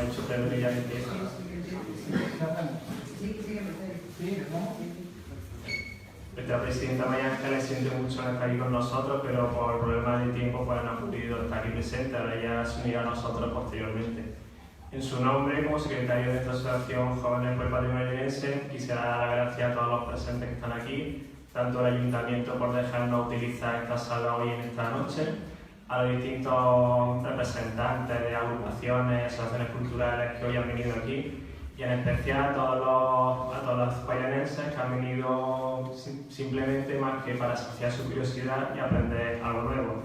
ha dicho Pedro, ya empieza. Nuestra presidenta María Ángeles siente mucho no estar aquí con nosotros, pero por problemas de tiempo pues, no ha podido estar aquí presente. Ahora ya se unirá a nosotros posteriormente. En su nombre, como secretario de esta asociación Jóvenes por el Patrimonio Linense, quisiera dar las gracias a todos los presentes que están aquí, tanto al Ayuntamiento por dejarnos utilizar esta sala hoy en esta noche, a los distintos representantes de agrupaciones, asociaciones culturales que hoy han venido aquí, y en especial a todos los vallenenses que han venido simplemente más que para saciar su curiosidad y aprender algo nuevo.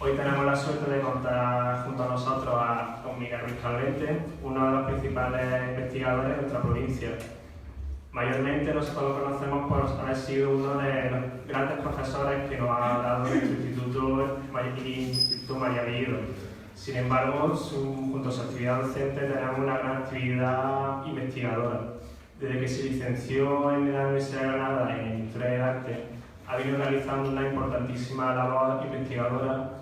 Hoy tenemos la suerte de contar junto a nosotros con Miguel Ruiz Calvente, uno de los principales investigadores de nuestra provincia. Mayormente nosotros lo conocemos por haber sido uno de los grandes profesores que nos ha dado el Instituto María Bellido. Sin embargo, junto a su actividad docente tenemos una gran actividad investigadora. Desde que se licenció en la Universidad de Granada en Historia del Arte, ha venido realizando una importantísima labor investigadora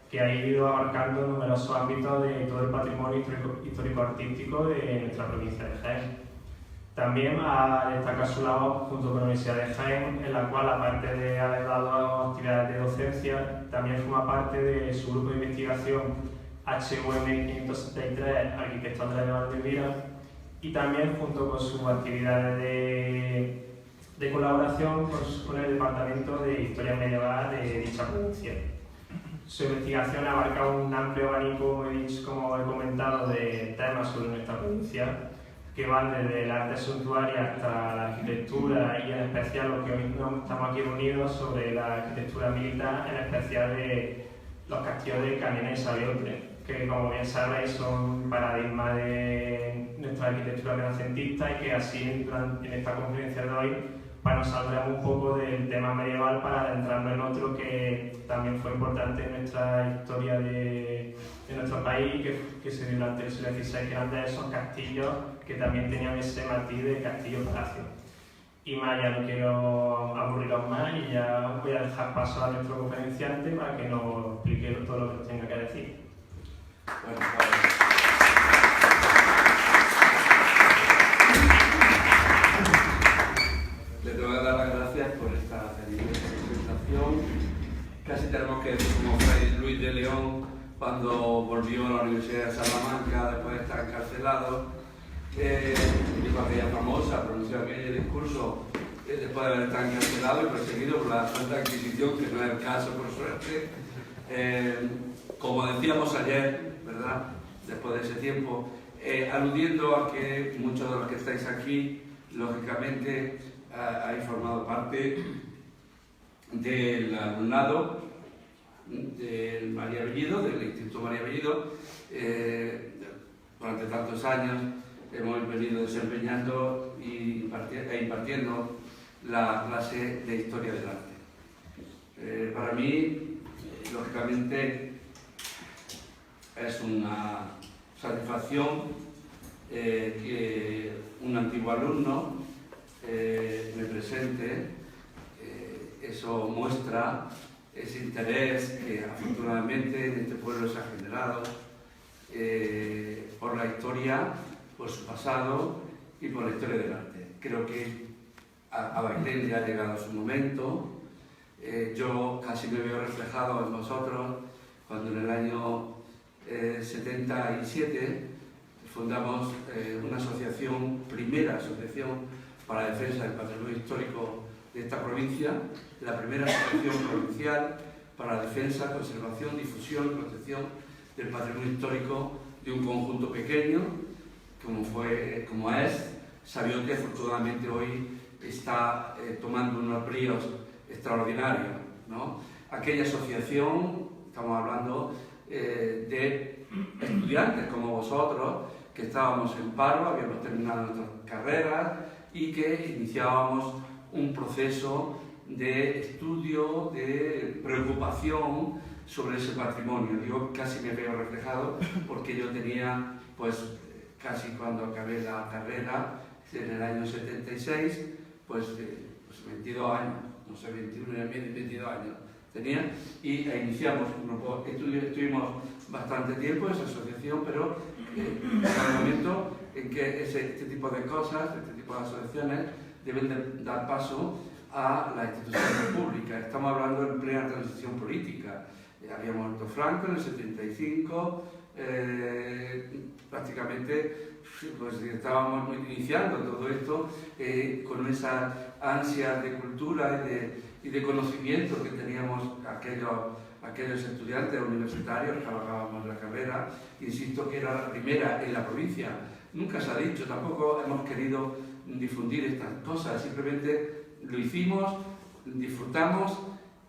que ha ido abarcando numerosos ámbitos de todo el patrimonio histórico-artístico de nuestra provincia de Jaén. También ha destacado su labor junto con la Universidad de Jaén, en la cual, aparte de haber dado actividades de docencia, también forma parte de su grupo de investigación HUM 563, Arquitecto Andrés de Valdivia, y también junto con sus actividades de colaboración con el Departamento de Historia Medieval de dicha provincia. Su investigación abarca un amplio abanico, como he comentado, de temas sobre nuestra provincia, que van desde el arte suntuario hasta la arquitectura y en especial lo que hoy estamos aquí reunidos sobre la arquitectura militar, en especial de los castillos de Cañena y Sabiote, que como bien sabéis son paradigmas de nuestra arquitectura renacentista y que así en esta conferencia de hoy nos saldremos un poco del tema medieval para adentrarnos en otro que también fue importante en nuestra historia de nuestro país, que se dio durante el siglo XVI, que eran de esos castillos que también tenían ese matiz de castillo-palacio. Y más, ya no quiero aburriros más y ya voy a dejar paso a nuestro conferenciante para que nos explique todo lo que nos tenga que decir. Bueno, le tengo que dar las gracias por esta presentación. Casi tenemos que decir como Fray Luis de León cuando volvió a la Universidad de Salamanca después de estar encarcelado, dijo aquella famosa, pronunció aquel discurso después de haber estado encarcelado y perseguido por la Santa Inquisición, que no es el caso por suerte. Como decíamos ayer, ¿verdad?, después de ese tiempo, aludiendo a que muchos de los que estáis aquí, lógicamente, habéis formado parte del alumnado del María Bellido, del Instituto María Bellido. Durante tantos años hemos venido desempeñando e impartiendo la clase de Historia del Arte. Para mí, lógicamente, es una satisfacción que un antiguo alumno me presente. Eso muestra ese interés que afortunadamente en este pueblo se ha generado por la historia, por su pasado y por la historia del arte. Creo que a Bailén ya ha llegado su momento. Yo casi me veo reflejado en vosotros cuando en el año 77 fundamos una asociación, primera asociación para la defensa del patrimonio histórico de esta provincia, la primera asociación provincial para la defensa, conservación, difusión y protección del patrimonio histórico de un conjunto pequeño, como es Sabiote. Afortunadamente hoy está tomando unos bríos extraordinarios, ¿no? Aquella asociación, estamos hablando de estudiantes como vosotros, que estábamos en paro, habíamos terminado nuestras carreras y que iniciábamos un proceso de estudio, de preocupación sobre ese patrimonio. Yo casi me veo reflejado porque yo tenía, pues, casi cuando acabé la carrera, en el año 76, pues 22 años, no sé, 21 y medio, 22 años tenía, y iniciamos un grupo, estuvimos bastante tiempo esa asociación, pero llega el momento en que este tipo de cosas, este tipo de asociaciones, deben de dar paso a las instituciones públicas. Estamos hablando en plena transición política. Había muerto Franco en el 75, prácticamente pues, estábamos iniciando todo esto con esa ansia de cultura y de conocimiento que teníamos aquellos estudiantes universitarios que trabajábamos en la carrera. Insisto que era la primera en la provincia. Nunca se ha dicho, tampoco hemos querido difundir estas cosas, simplemente lo hicimos, disfrutamos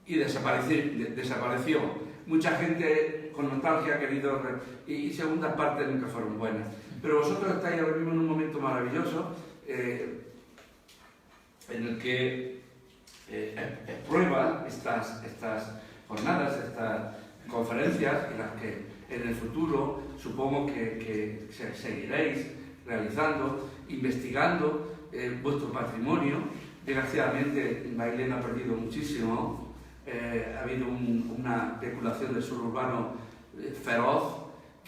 y desapareció. Mucha gente con nostalgia ha querido y segundas partes nunca fueron buenas. Pero vosotros estáis ahora mismo en un momento maravilloso en el que prueba estas jornadas, estas conferencias en las que en el futuro supongo que seguiréis realizando, investigando vuestro patrimonio. Desgraciadamente Bailén ha perdido muchísimo, ha habido una especulación del suburbano feroz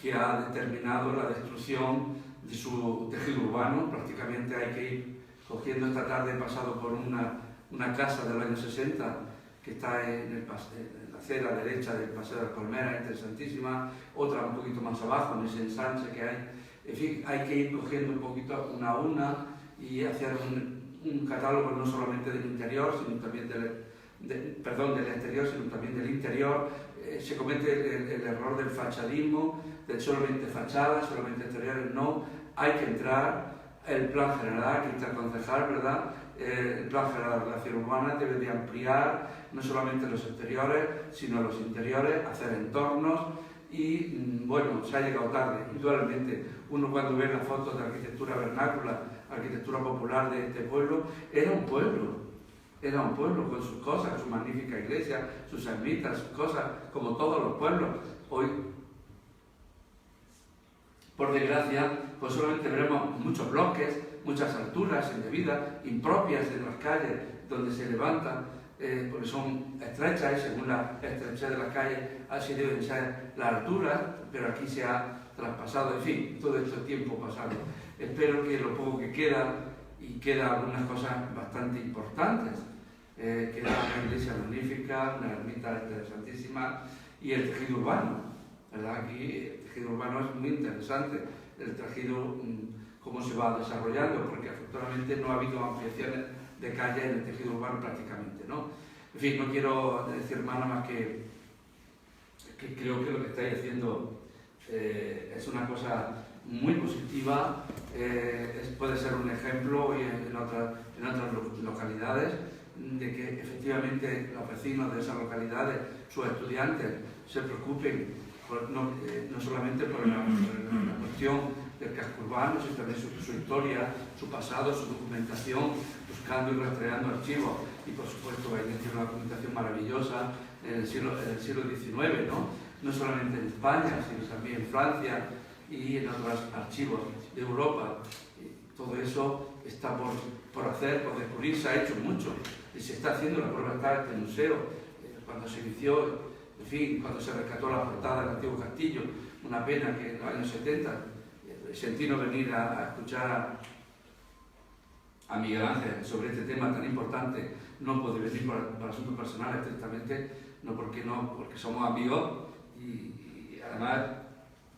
que ha determinado la destrucción de su tejido urbano. Prácticamente hay que ir cogiendo. Esta tarde he pasado por una casa del año 60 que está en la acera derecha del Paseo de la Colmena, interesantísima, otra un poquito más abajo, en ese ensanche que hay. En fin, hay que ir cogiendo un poquito una a una y hacer un catálogo no solamente del interior, sino también del exterior, sino también del interior. Se comete el error del fachadismo, de solamente fachadas, solamente exteriores. No, hay que entrar. El plan general, que está el concejal, ¿verdad? El plan general de relación urbana debe de ampliar no solamente los exteriores, sino los interiores, hacer entornos y, bueno, se ha llegado tarde, indudablemente. Uno cuando ve las fotos de arquitectura vernácula, arquitectura popular de este pueblo, era un pueblo con sus cosas, su magnífica iglesia, sus ermitas, sus cosas, como todos los pueblos. Hoy, por desgracia, pues solamente veremos muchos bloques, muchas alturas indebidas, impropias en las calles donde se levantan, porque son estrechas y según la estrechez de las calles así deben ser las alturas, pero aquí se ha traspasado, en fin, todo este tiempo pasado. Espero que lo poco que queda, y queda algunas cosas bastante importantes, queda una iglesia magnífica, una ermita interesantísima y el tejido urbano. ¿Verdad? Aquí el tejido urbano es muy interesante, el tejido, cómo se va desarrollando, porque afortunadamente no ha habido ampliaciones de calle en el tejido urbano prácticamente, ¿no? En fin, no quiero decir nada más que creo que lo que estáis haciendo es una cosa muy positiva, puede ser un ejemplo y en otras localidades de que efectivamente los vecinos de esas localidades, sus estudiantes, se preocupen no solamente por la cuestión del casco urbano, sino también su historia, su pasado, su documentación, buscando y rastreando archivos. Y por supuesto, Bailén tiene una documentación maravillosa en el siglo XIX, no solamente en España, sino también en Francia y en otros archivos de Europa. Todo eso está por hacer, por descubrir. Se ha hecho mucho y se está haciendo. La prueba está en este museo. Cuando se inició, en fin, cuando se rescató la portada del antiguo castillo, una pena que en los años 70 sentí no venir a escuchar a Miguel Ángel sobre este tema tan importante. No pude venir por asuntos personales, estrictamente, porque somos amigos y además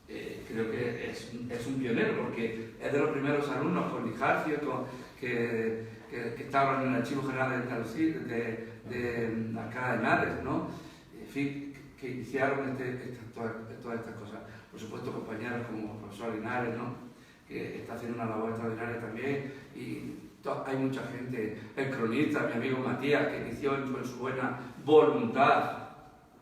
creo que es un pionero, porque es de los primeros alumnos con Lijarcio, que estaban en el Archivo General de Andalucía, de Alcalá de Henares, ¿no? En fin, que iniciaron todas estas cosas. Por supuesto, compañeros como el profesor Linares, ¿no? Que está haciendo una labor extraordinaria también, y hay mucha gente, el cronista, mi amigo Matías, que inició con su buena voluntad,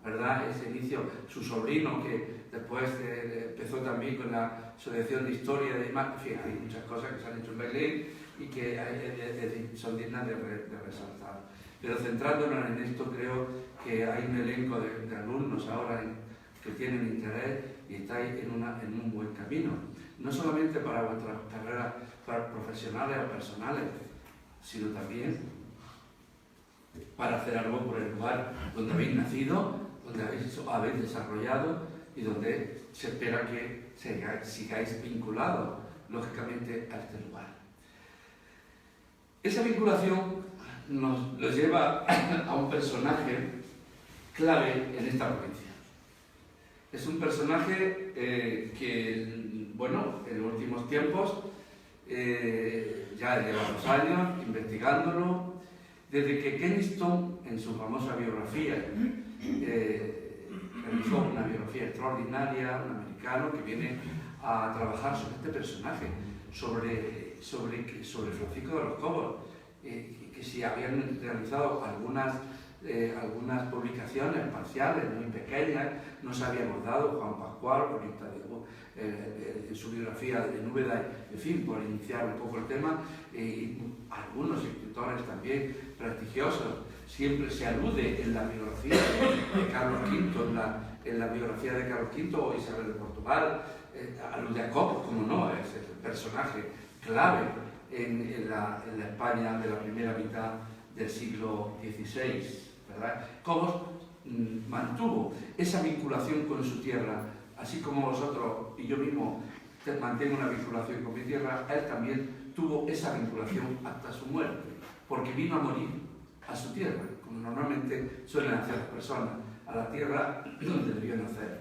¿verdad? Ese inicio, su sobrino, que después empezó también con la asociación de historia de en fin, hay muchas cosas que se han hecho en Bailén y que son dignas de resaltar. Pero centrándonos en esto, creo que hay un elenco de alumnos ahora que tienen interés y estáis en un buen camino. No solamente para vuestras carreras profesionales o personales, sino también para hacer algo por el lugar donde habéis nacido, donde habéis desarrollado y donde se espera que sigáis vinculados, lógicamente, a este lugar. Esa vinculación nos lleva a un personaje clave en esta provincia. Es un personaje que, bueno, en los últimos tiempos, ya llevamos años investigándolo, desde que Kenniston, en su famosa biografía, realizó una biografía extraordinaria, un americano que viene a trabajar sobre este personaje, sobre Francisco de los Cobos, que si habían realizado algunas publicaciones parciales, muy pequeñas, no se habíamos dado, Juan Pascual, en su biografía de Núbeda, en fin, por iniciar un poco el tema, y algunos escritores también prestigiosos. Siempre se alude en la biografía de Carlos V, en la biografía de Carlos V o Isabel de Portugal, alude a Cobos, como no, es el personaje clave en la España de la primera mitad del siglo XVI, ¿verdad? Cobos mantuvo esa vinculación con su tierra, así como vosotros y yo mismo mantengo una vinculación con mi tierra. Él también tuvo esa vinculación hasta su muerte, porque vino a morir a su tierra, como normalmente suelen hacer las personas, a la tierra donde debió nacer.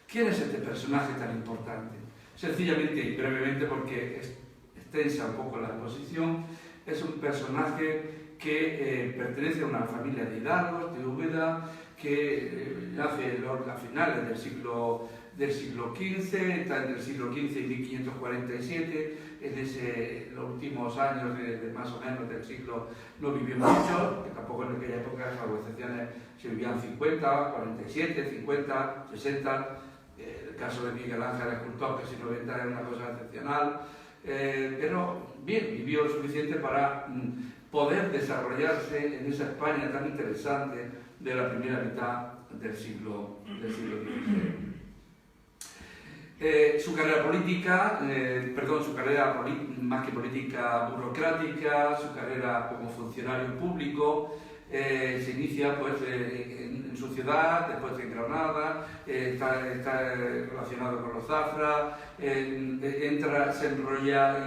¿Quién es este personaje tan importante? Sencillamente y brevemente, porque es extensa un poco la exposición, es un personaje que pertenece a una familia de hidalgos, de Úbeda, que nace a finales del siglo XV, está entre el siglo XV y 1547, en los últimos años de más o menos del siglo no vivió mucho, que tampoco en aquella época, salvo excepciones, se vivían 50, 47, 50, 60, el caso de Miguel Ángel escultor, que si 90 era una cosa excepcional, pero bien, vivió lo suficiente para poder desarrollarse en esa España tan interesante de la primera mitad del siglo XVI. Su carrera política, su carrera más que política burocrática, su carrera como funcionario público, se inicia pues, en su ciudad, después en Granada, está relacionado con los zafras, se enrolla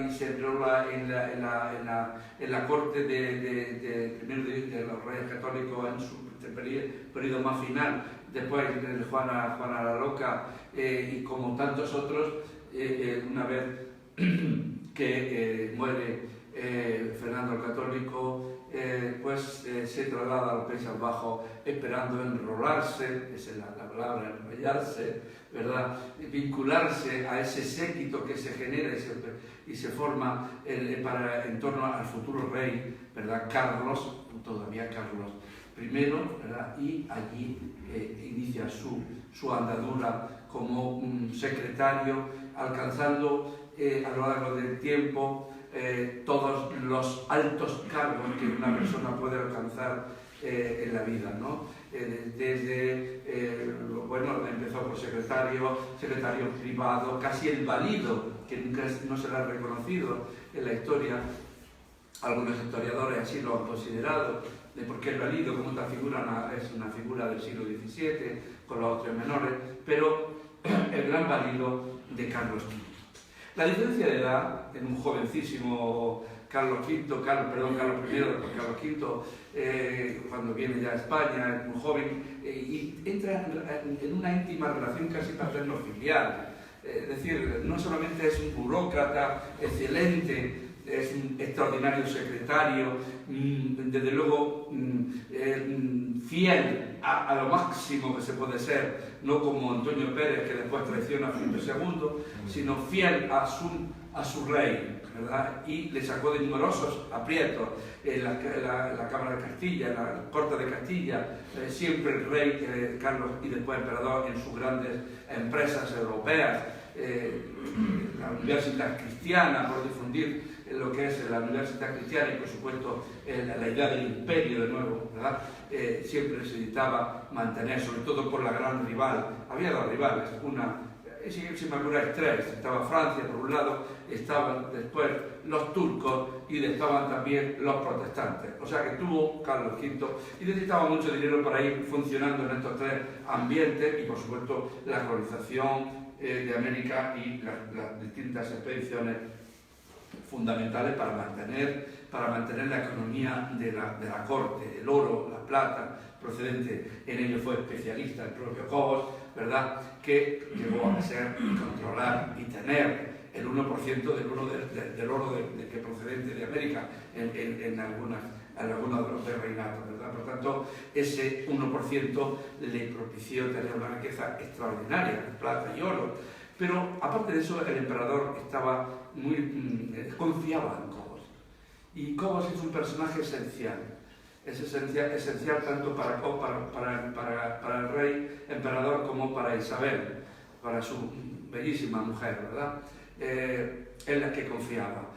en la corte de los reyes católicos en su periodo más final, después de Juana la Loca, y como tantos otros, una vez que muere Fernando el Católico, se traslada a los Países Bajos esperando enrolarse, esa es la palabra, enrollarse, ¿verdad? Vincularse a ese séquito que se genera y se forma en torno al futuro rey, ¿verdad? Carlos, todavía Carlos I, ¿verdad? Y allí inicia su andadura como secretario, alcanzando a lo largo del tiempo todos los altos cargos que una persona puede alcanzar en la vida, ¿no? Empezó por secretario privado, casi el valido, que nunca no se le ha reconocido en la historia. Algunos historiadores así lo han considerado, porque el valido como tal figura es una figura del siglo XVII, con los otros menores, pero el gran valido de Carlos V. La diferencia de edad en un jovencísimo Carlos I, después Carlos V, cuando viene ya a España, es muy joven, y entra en una íntima relación casi paterno-filial. Es decir, no solamente es un burócrata excelente, es un extraordinario secretario, desde luego fiel a lo máximo que se puede ser, no como Antonio Pérez, que después traiciona a Felipe II, sino fiel a su rey, ¿verdad? Y le sacó de numerosos aprietos en la Cámara de Castilla, en la Corte de Castilla, siempre el rey Carlos y después emperador en sus grandes empresas europeas, la Universidad Cristiana, por difundir lo que es la Universidad Cristiana y por supuesto la idea del imperio de nuevo, ¿verdad? Siempre se necesitaba mantener, sobre todo por la gran rival. Había dos rivales, una si me acuerdo, tres. Estaba Francia por un lado, estaban después los turcos y estaban también los protestantes. O sea que tuvo Carlos V y necesitaba mucho dinero para ir funcionando en estos tres ambientes y por supuesto la colonización de América y las distintas expediciones fundamentales para mantener la economía de la corte, el oro, la plata procedente. En ello fue especialista el propio Cobos, ¿verdad?, que llegó a ser y controlar y tener el 1% del oro que procedente de América en algunos de los reinatos, ¿verdad? Por tanto, ese 1% le propició tener una riqueza extraordinaria, plata y oro. Pero, aparte de eso, el emperador confiaba en Cobos. Y Cobos es un personaje esencial. Es esencial tanto para el rey emperador como para Isabel, para su bellísima mujer, ¿verdad? En la que confiaba.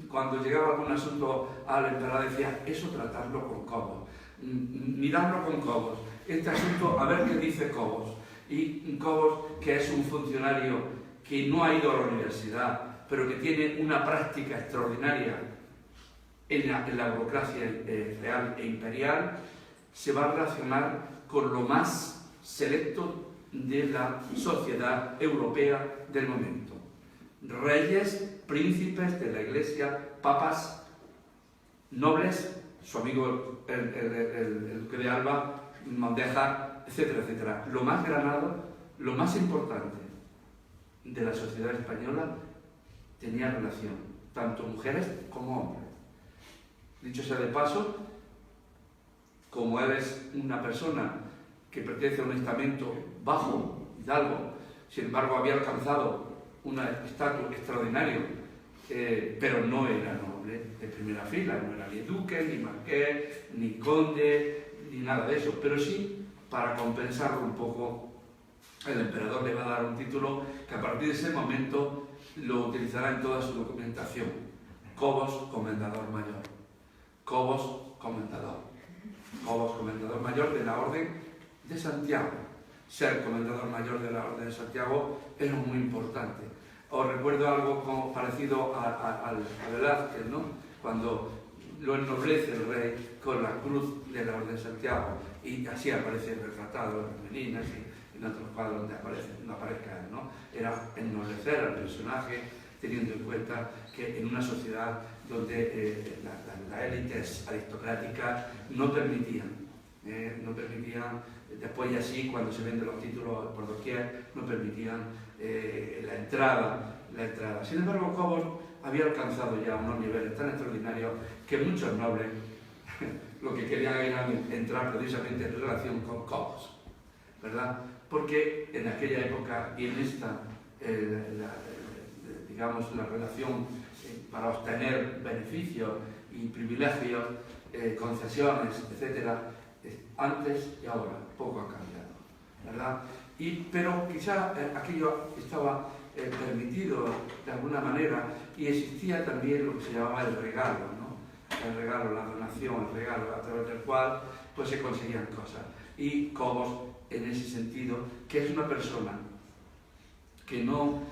Cuando llegaba algún asunto al emperador decía, eso tratarlo con Cobos, mirarlo con Cobos, este asunto a ver qué dice Cobos. Y Cobos, que es un funcionario que no ha ido a la universidad, pero que tiene una práctica extraordinaria en la burocracia real e imperial, se va a relacionar con lo más selecto de la sociedad europea del momento. Reyes, príncipes de la Iglesia, papas, nobles, su amigo el duque de Alba, Mondejar, etcétera, etcétera. Lo más granado, lo más importante de la sociedad española tenía relación, tanto mujeres como hombres. Dicho sea de paso, como él es una persona que pertenece a un estamento bajo, hidalgo, sin embargo había alcanzado un estatus extraordinario, pero no era noble de primera fila, no era ni duque, ni marqués, ni conde, ni nada de eso, pero sí, para compensarlo un poco, el emperador le va a dar un título que a partir de ese momento lo utilizará en toda su documentación: Cobos, comendador mayor. Cobos, comendador mayor de la Orden de Santiago. Ser comendador mayor de la Orden de Santiago era muy importante. Os recuerdo algo parecido a Velázquez, ¿no?, cuando lo ennoblece el rey con la cruz de la Orden de Santiago, y así aparece retratado en Meninas y en otros cuadros donde no aparezca él, ¿no? Era ennoblecer al personaje, teniendo en cuenta que en una sociedad donde las élites aristocráticas no permitían, después y así, cuando se venden los títulos por doquier, no permitían la entrada. Sin embargo, Cobos había alcanzado ya unos niveles tan extraordinarios que muchos nobles lo que querían era entrar precisamente en relación con Cobos, ¿verdad? Porque en aquella época y en esta, digamos, la relación para obtener beneficios y privilegios, concesiones, etcétera, antes y ahora poco ha cambiado, ¿verdad? Pero quizá aquello estaba permitido de alguna manera, y existía también lo que se llamaba el regalo, ¿no? El regalo, la donación, el regalo, a través del cual pues se conseguían cosas. Y Cobos, en ese sentido, que es una persona que no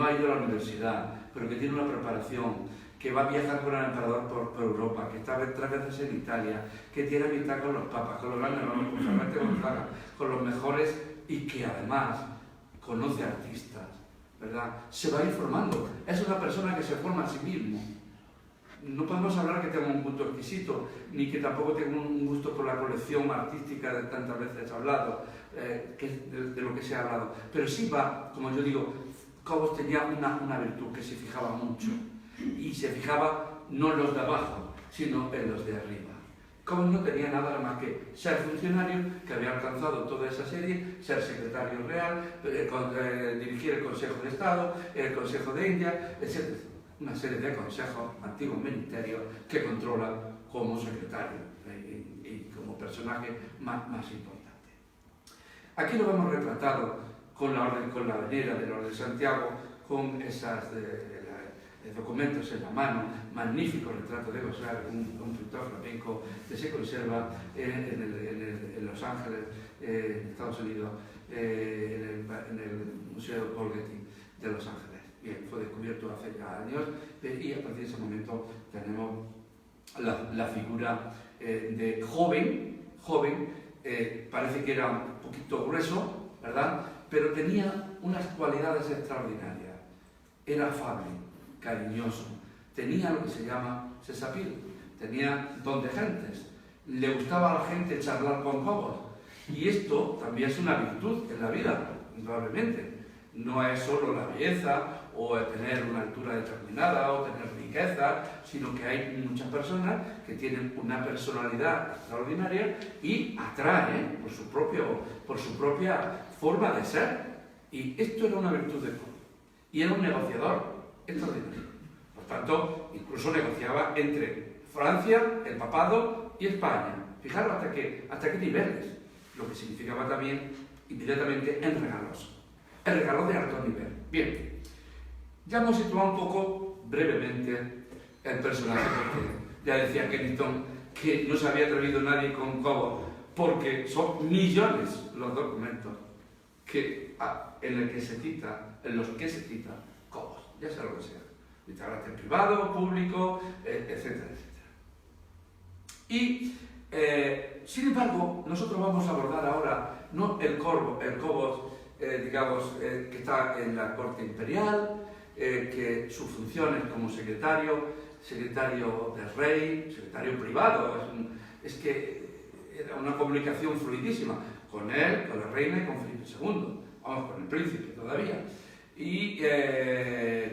ha ido a la universidad, pero que tiene una preparación, que va a viajar con el emperador por Europa, que está 3 veces en Italia, que tiene amistad con los papas, con los grandes hombres, con Ferrante Gonzaga, con los mejores, y que además conoce artistas, ¿verdad? Se va informando. Es una persona que se forma a sí mismo. No podemos hablar que tenga un gusto exquisito, ni que tampoco tenga un gusto por la colección artística de tantas veces hablado, de lo que se ha hablado. Pero sí va, como yo digo, Cobos tenía una virtud, que se fijaba mucho. Y se fijaba no en los de abajo, sino en los de arriba. Cobos no tenía nada más que ser funcionario, que había alcanzado toda esa serie, ser secretario real, dirigir el Consejo de Estado, el Consejo de India, etc. Una serie de consejos, antiguos ministerios, que controla como secretario y como personaje más importante. Aquí lo vemos retratado con la venera de la Orden de Santiago, con documentos en la mano, magnífico retrato de Goslar, un pintor flamenco que se conserva en Los Ángeles, Estados Unidos, en el Museo Paul Getty de Los Ángeles. Bien, fue descubierto hace ya años y a partir de ese momento tenemos la figura de joven, parece que era un poquito grueso, ¿verdad? Pero tenía unas cualidades extraordinarias. Era afable, cariñoso, tenía lo que se llama sesapil, tenía don de gentes, le gustaba a la gente charlar con Cobos. Y esto también es una virtud en la vida, indudablemente. No es solo la belleza o tener una altura determinada o tener riqueza, sino que hay muchas personas que tienen una personalidad extraordinaria y atraen por su propia forma de ser. Y esto era una virtud de Cobos. Y era un negociador extraordinario. Por tanto, incluso negociaba entre Francia, el papado y España. Fijaros hasta qué niveles. Lo que significaba también inmediatamente en regalos. El regalo de alto nivel. Bien, ya hemos situado un poco brevemente el personaje, porque ya decía Kennington que no se había atrevido nadie con Cobos, porque son millones los documentos en los que se cita Cobos, ya sea lo que sea, de carácter privado, público, etcétera, etcétera. Y sin embargo, nosotros vamos a abordar ahora no el Cobos, digamos, que está en la corte imperial, que sus funciones como secretario del rey, secretario privado, es que era una comunicación fluidísima con él, con la reina y con Felipe II, vamos, con el príncipe todavía, y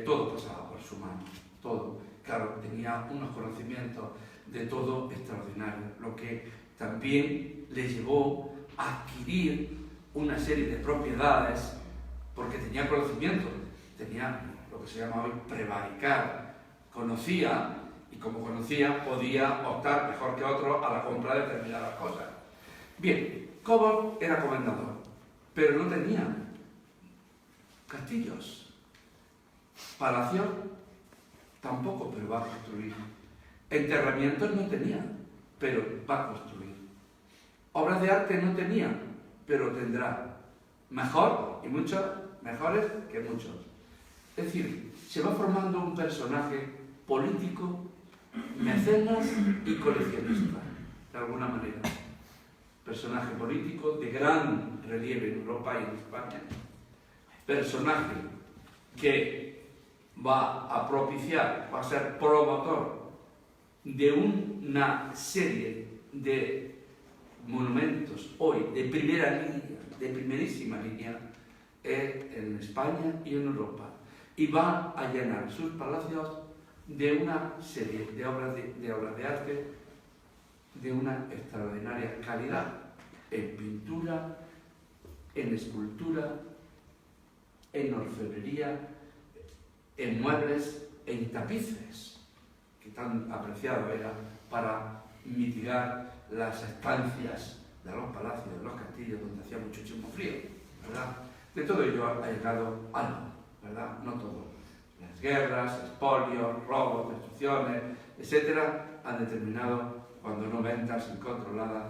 todo pasaba por su mano, todo. Claro, tenía unos conocimientos de todo extraordinario, lo que también le llevó a adquirir una serie de propiedades, porque tenía conocimiento, tenía lo que se llama hoy prevaricar, conocía, y como conocía podía optar mejor que otros a la compra de determinadas cosas. Bien, Cobos era comendador, pero no tenía castillos, palacios tampoco, pero va a construir. Enterramientos no tenía, pero va a construir. Obras de arte no tenía, pero tendrá. Mejor y muchos mejores que muchos. Es decir, se va formando un personaje político, mecenas y coleccionista, de alguna manera. Personaje político de gran relieve en Europa y en España. Personaje que va a propiciar, va a ser promotor de una serie de monumentos hoy de primera línea, de primerísima línea, en España y en Europa. Y va a llenar sus palacios de una serie de obras de arte de una extraordinaria calidad, en pintura, en escultura, en orfebrería, en muebles, en tapices, que tan apreciado era para mitigar las estancias de los palacios, de los castillos, donde hacía muchísimo frío, ¿verdad? De todo ello ha llegado algo, ¿verdad? No todo. Las guerras, expolios, robos, destrucciones, etcétera, han determinado, cuando no ventas incontroladas,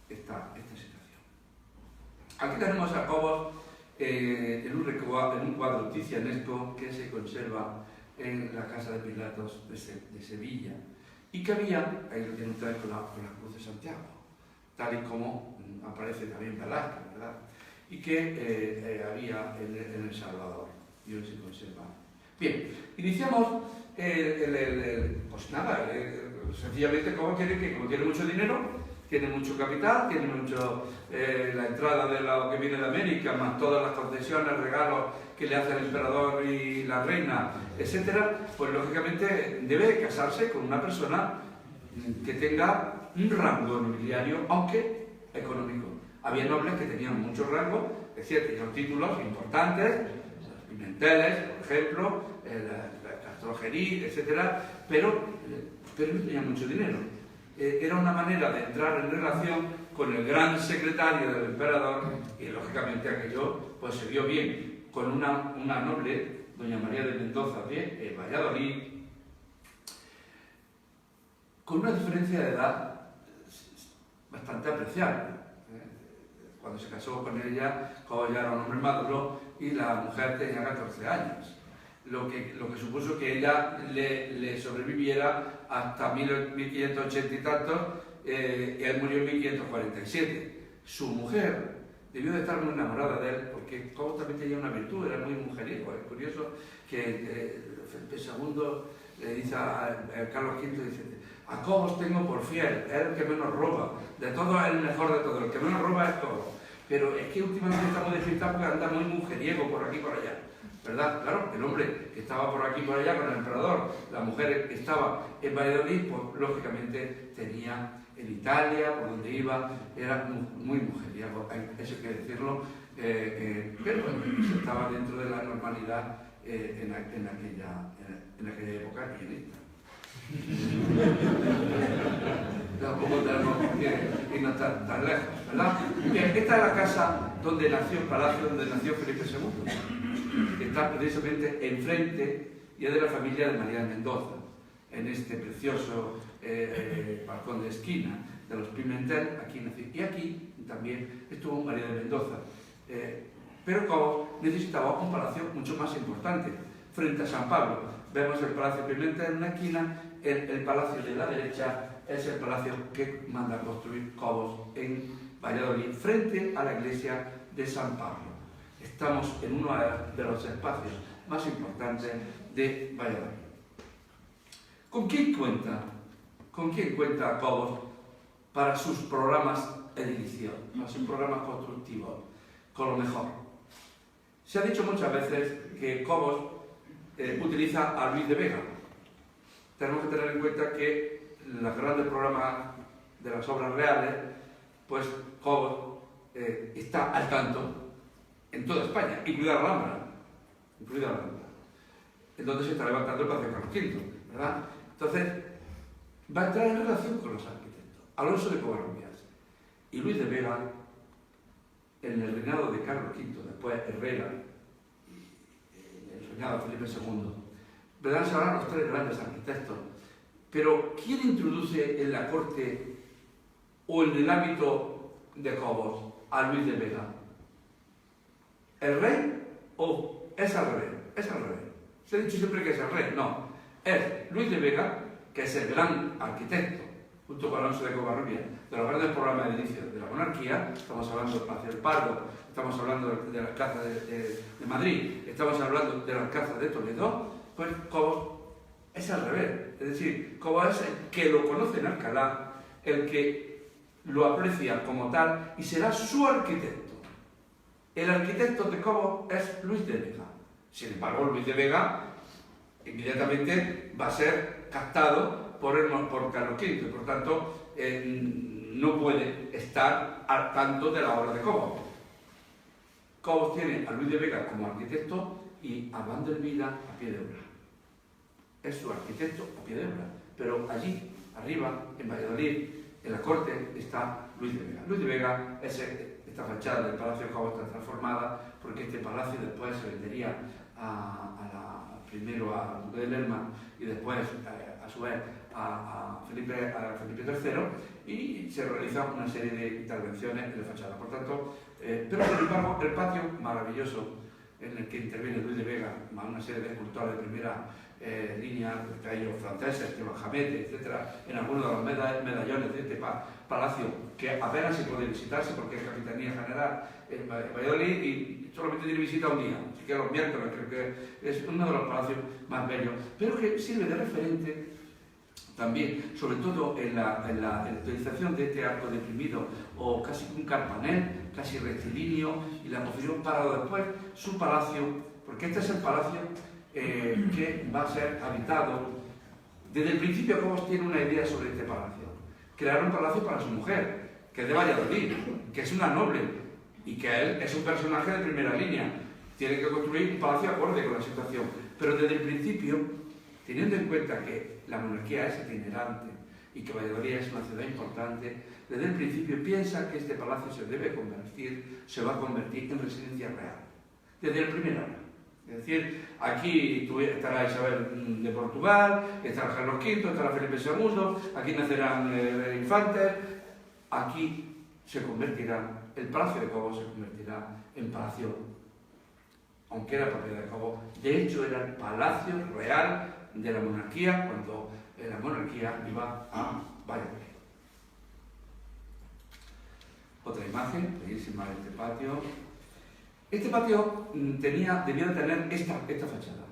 esta situación. Aquí tenemos a Cobos en un cuadro ticianesco que se conserva en la Casa de Pilatos de Sevilla y que había, ahí lo tienen ustedes con la Cruz de Santiago, tal y como aparece también Velázquez, ¿verdad? Y que había en El Salvador y hoy se conserva. Bien, iniciamos pues nada, sencillamente Cobos quiere que, como tiene mucho dinero, tiene mucho capital, tiene mucho la entrada de lo que viene de América, más todas las concesiones, regalos que le hace el emperador y la reina, etcétera, pues lógicamente debe casarse con una persona que tenga un rango nobiliario, aunque económico. Había nobles que tenían muchos rangos, es decir, tenían títulos importantes, Pimenteles, por ejemplo, Castrogerí, etcétera, pero no tenían mucho dinero. Era una manera de entrar en relación con el gran secretario del emperador y lógicamente aquello pues se vio bien con una noble doña María de Mendoza de Valladolid, con una diferencia de edad bastante apreciable. Cuando se casó con ella, Cobos ya era un hombre maduro y la mujer tenía 14 años. Lo que supuso que ella le sobreviviera hasta 1580 y tantos, él murió en 1547. Su mujer debió de estar muy enamorada de él, porque Cobos también tenía una virtud, era muy mujeriego. Es curioso que Felipe II le dice a Carlos V, dice: a Cobos tengo por fiel, es el que menos roba, de todo es el mejor de todo, el que menos roba es Cobos. Pero es que últimamente estamos despiertados porque anda muy mujeriego por aquí y por allá, ¿verdad? Claro, el hombre que estaba por aquí y por allá con el emperador, la mujer que estaba en Valladolid, pues lógicamente tenía en Italia, por donde iba, era muy mujeriego, eso hay que decirlo, pero bueno, estaba dentro de la normalidad en aquella época y en esta. Tampoco tenemos que no estar tan lejos, ¿verdad? Bien, esta es la casa donde nació, el palacio donde nació Felipe II, que está precisamente enfrente, y es de la familia de María de Mendoza, en este precioso balcón de esquina de los Pimentel. Aquí nació, y aquí también estuvo María de Mendoza. Pero Cobos necesitaba un palacio mucho más importante, frente a San Pablo. Vemos el Palacio Pimentel en una esquina, el palacio de la derecha es el palacio que manda construir Cobos en Valladolid, frente a la iglesia de San Pablo. Estamos en uno de los espacios más importantes de Valladolid. ¿Con quién cuenta Cobos para sus programas edilicio, para sus programas constructivos? Con lo mejor. Se ha dicho muchas veces que Cobos utiliza a Luis de Vega. Tenemos que tener en cuenta que los grandes programas de las obras reales, pues Cobos está al tanto en toda España, incluida la Alhambra, en donde se está levantando el Palacio Carlos V, ¿verdad? Entonces, va a entrar en relación con los arquitectos. Alonso de Covarrubias y Luis de Vega, en el reinado de Carlos V, después Herrera, el reinado de Felipe II, verán se hablar los tres grandes arquitectos. Pero, ¿quién introduce en la corte o en el ámbito de Cobos a Luis de Vega? ¿El rey o es al revés? Es al revés. Se ha dicho siempre que es el rey. No. Es Luis de Vega, que es el gran arquitecto, junto con Alonso de Covarrubias, de los grandes programas de inicio de la monarquía. Estamos hablando del Palacio del Pardo, estamos hablando de la Alcázar de Madrid, estamos hablando de la Alcázar de Toledo. Pues Cobos es al revés. Es decir, Cobos es el que lo conoce en Alcalá, el que lo aprecia como tal y será su arquitecto. El arquitecto de Cobos es Luis de Vega. Sin embargo, Luis de Vega inmediatamente va a ser captado por Carlos V, y por tanto no puede estar al tanto de la obra de Cobos. Cobos tiene a Luis de Vega como arquitecto y a Van der Vida a pie de obra. Es su arquitecto a pie de obra, pero allí, arriba, en Valladolid, en la corte, está Luis de Vega. Luis de Vega es esta fachada del Palacio de Cobos está transformada porque este palacio después se vendería primero a Duque de Lerma y después, a su vez, a Felipe III, y se realiza una serie de intervenciones en la fachada. Por tanto, pero sin embargo, el patio maravilloso en el que interviene Luis de Vega, más una serie de escultores de primera línea, ellos franceses, que Bajamete, etc., en algunos de los medallones de este palacio, que apenas se puede visitarse porque es Capitanía General en Valladolid y solamente tiene visita un día, así que los miércoles. Creo que es uno de los palacios más bellos, pero que sirve de referente también, sobre todo en la utilización de este arco deprimido o casi un campanel, casi rectilíneo, y la posterior parado después su palacio, porque este es el palacio que va a ser habitado. Desde el principio Cobos tiene una idea sobre este palacio: crear un palacio para su mujer, que es de Valladolid, que es una noble y que él es un personaje de primera línea. Tiene que construir un palacio acorde con la situación, pero desde el principio, teniendo en cuenta que la monarquía es itinerante y que Valladolid es una ciudad importante, desde el principio piensa que este palacio se va a convertir en residencia real. Desde el primer año. Es decir, aquí estará Isabel de Portugal, estará Carlos V, estará Felipe II, aquí nacerán infantes, aquí se convertirá, el Palacio de Cobos se convertirá en palacio, aunque era propiedad de Cobos. De hecho, era el palacio real de la monarquía cuando la monarquía iba a Valladolid. Otra imagen, bellísima de este patio. Este patio debía de tener esta fachada.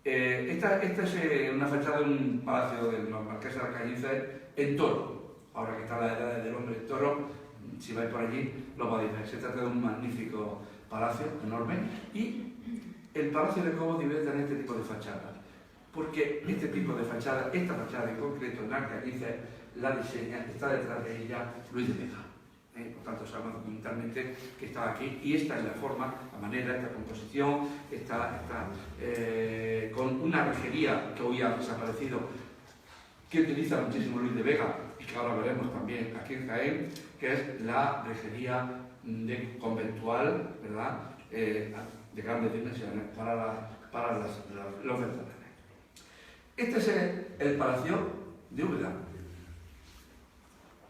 Esta es una fachada de un palacio de los marqueses de Alcañices en Toro. Ahora que está la edad del hombre de Toro, si vais por allí lo podéis ver. Se trata de un magnífico palacio, enorme, y el Palacio de Cobos debe tener este tipo de fachadas. Porque este tipo de fachada, esta fachada en concreto en Alcañices, la diseña, está detrás de ella Luis de Vega. Por tanto, sabemos documentalmente que estaba aquí, y esta es la forma, la manera, esta composición, con una rejería que hoy ha desaparecido, que utiliza muchísimo Luis de Vega, y que ahora veremos también aquí en Jaén, que es la rejería conventual, ¿verdad? De grandes dimensiones para los ventanales. Este es el Palacio de Úbeda.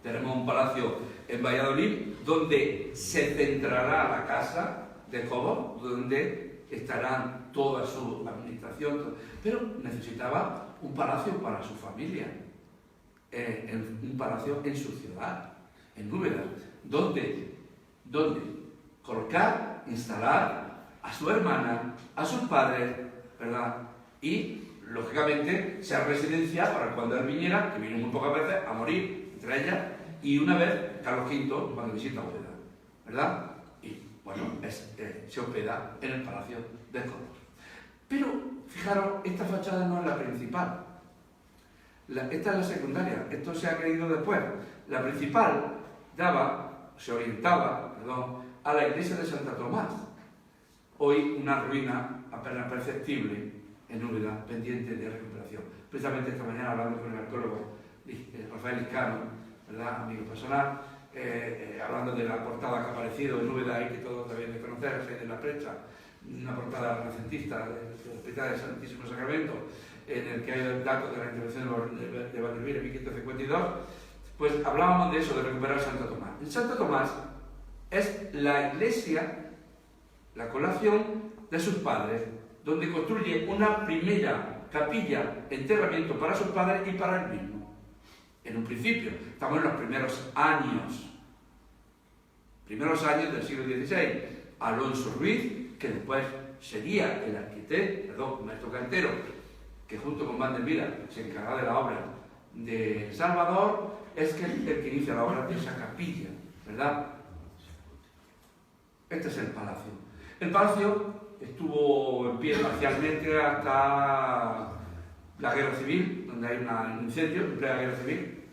Tenemos un palacio en Valladolid donde se centrará la casa de Cobos, donde estarán toda su administración, pero necesitaba un palacio para su familia, un palacio en su ciudad, en Úbeda, donde colocar, instalar a su hermana, a sus padres, ¿verdad? Y, lógicamente, ser residencia para cuando él viniera, que vino muy pocas veces, a morir, entre ellas, y una vez Carlos V cuando visita Úbeda, ¿verdad? Y bueno, se hospeda en el Palacio de Cobos. Pero, fijaros, esta fachada no es la principal. Esta es la secundaria, esto se ha creído después. La principal se orientaba a la iglesia de Santo Tomás, hoy una ruina apenas perceptible en Úbeda, pendiente de recuperación. Precisamente esta mañana, hablando con el arqueólogo Rafael Iscano, ¿verdad? Amigo personal, hablando de la portada que ha aparecido en Úbeda y que todos deben de conocer, de la Precha, una portada renacentista del Hospital del Santísimo Sacramento, en el que hay datos de la intervención de Valdelvira en 1552, pues hablábamos de eso, de recuperar Santo Tomás. En Santo Tomás es la iglesia, la colación de sus padres, donde construye una primera capilla, enterramiento para sus padres y para él mismo. En un principio, estamos en los primeros años del siglo XVI. Alonso Ruiz, que después sería el arquitecto, maestro cantero, que junto con Valdelvira se encarga de la obra de Salvador, es el que inicia la obra de esa capilla, ¿verdad? Este es el palacio. El palacio estuvo en pie parcialmente hasta la Guerra Civil, donde hay un incendio, en plena Guerra Civil,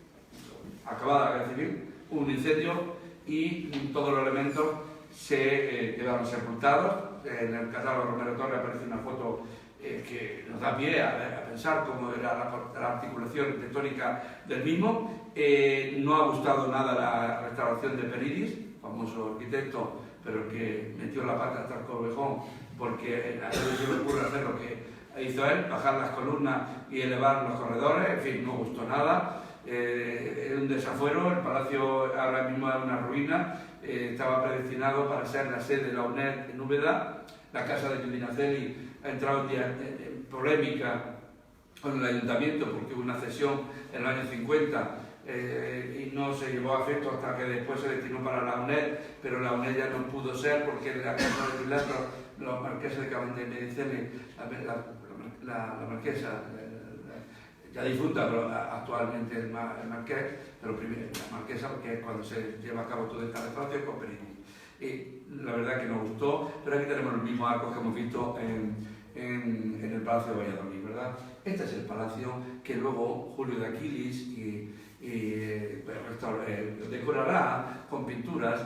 acabada la Guerra Civil, hubo un incendio y todos los elementos se quedaron sepultados. En el catálogo Romero Torres aparece una foto que nos da pie a pensar cómo era la articulación tectónica del mismo. No ha gustado nada la restauración de Peridis, famoso arquitecto, pero que metió la pata hasta el Corvejón, porque a él se le ocurre hacer lo que hizo él, bajar las columnas y elevar los corredores. En fin, no gustó nada. Era un desafuero. El palacio ahora mismo es una ruina. Estaba predestinado para ser la sede de la UNED en Úbeda. La casa de Medinaceli ha entrado en polémica con el ayuntamiento porque hubo una cesión en los años 50 y no se llevó a efecto hasta que después se destinó para la UNED, pero la UNED ya no pudo ser porque la casa de Pilato, los marqueses de Medinaceli, la marquesa, ya difunta, pero actualmente el marqués, pero primero la marquesa, porque es cuando se lleva a cabo todo este espacio con Perini. Y la verdad que nos gustó, pero aquí tenemos los mismos arcos que hemos visto en el Palacio de Valladolid, ¿verdad? Este es el palacio que luego Julio de Aquilis decorará con pinturas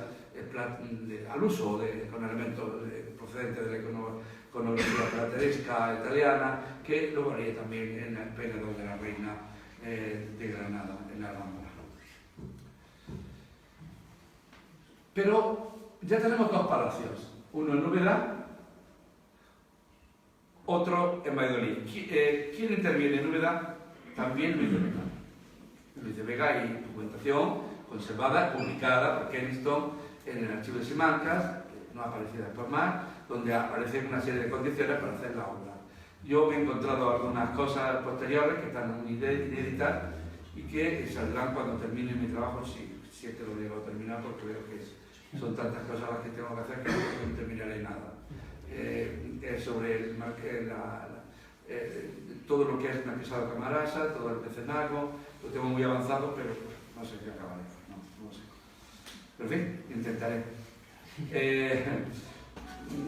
al uso, con elementos procedentes de la iconografía plateresca italiana, que luego haría también en el peinado de la Reina de Granada, en la Alhambra. Pero ya tenemos dos palacios, uno en Úbeda, otro en Valladolid. ¿Quién interviene en Úbeda? También Luis de Vega. Luis de Vega hay documentación conservada, publicada por Keniston en el archivo de Simancas, no ha aparecido después más, donde aparecen una serie de condiciones para hacer la obra. Yo me he encontrado algunas cosas posteriores que están muy inéditas y que saldrán cuando termine mi trabajo, si es que lo llego a terminar, porque veo que son tantas cosas las que tengo que hacer que no terminaré nada. Sobre todo lo que es Marquesado de Camarasa, todo el mecenazgo, lo tengo muy avanzado, pero no sé si acabaré, no sé. Pero en fin, intentaré.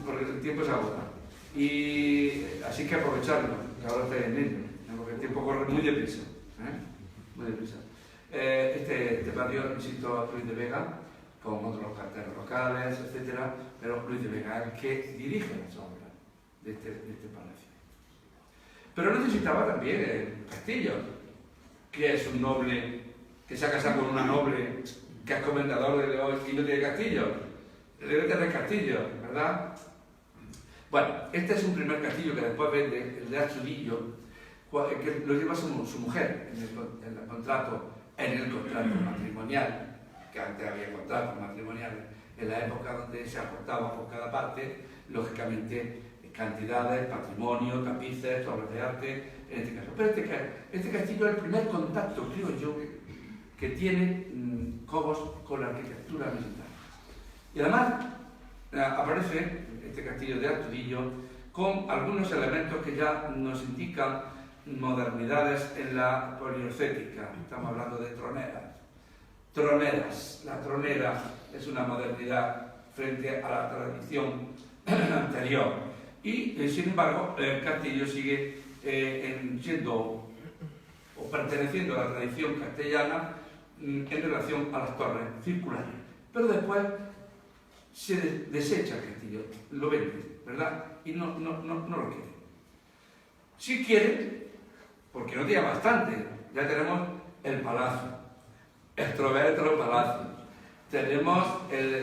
Porque el tiempo es agotado. Y así que aprovecharlo, que ahora estoy en ello, porque el tiempo corre muy deprisa. Muy deprisa. Este patio, insisto, Luis de Vega, con otros carteles locales, etcétera, pero Luis de Vega es el que dirige las obras de este palacio. Pero necesitaba también el castillo, que es un noble que se ha casado con una noble que es comendador de León y no tiene castillo. Debe tener castillo, ¿verdad? Bueno, este es un primer castillo que después vende, el de Astudillo, que lo lleva su mujer en el contrato matrimonial, que antes había contratos matrimoniales en la época donde se aportaba por cada parte, lógicamente, cantidades, patrimonio, tapices, obras de arte, en este caso. Pero este castillo es el primer contacto, creo yo, que tiene Cobos con la arquitectura militar. Y además aparece este castillo de Astudillo con algunos elementos que ya nos indican modernidades en la poliorcética. Estamos hablando de troneras. Troneras. La tronera es una modernidad frente a la tradición anterior. Y, sin embargo, el castillo sigue siendo o perteneciendo a la tradición castellana en relación a las torres circulares. Pero después se desecha el castillo, lo vende, ¿verdad? Y no lo quiere. Si quiere, porque no tiene bastante, ya tenemos el palacio, el Trovetro Palacio, tenemos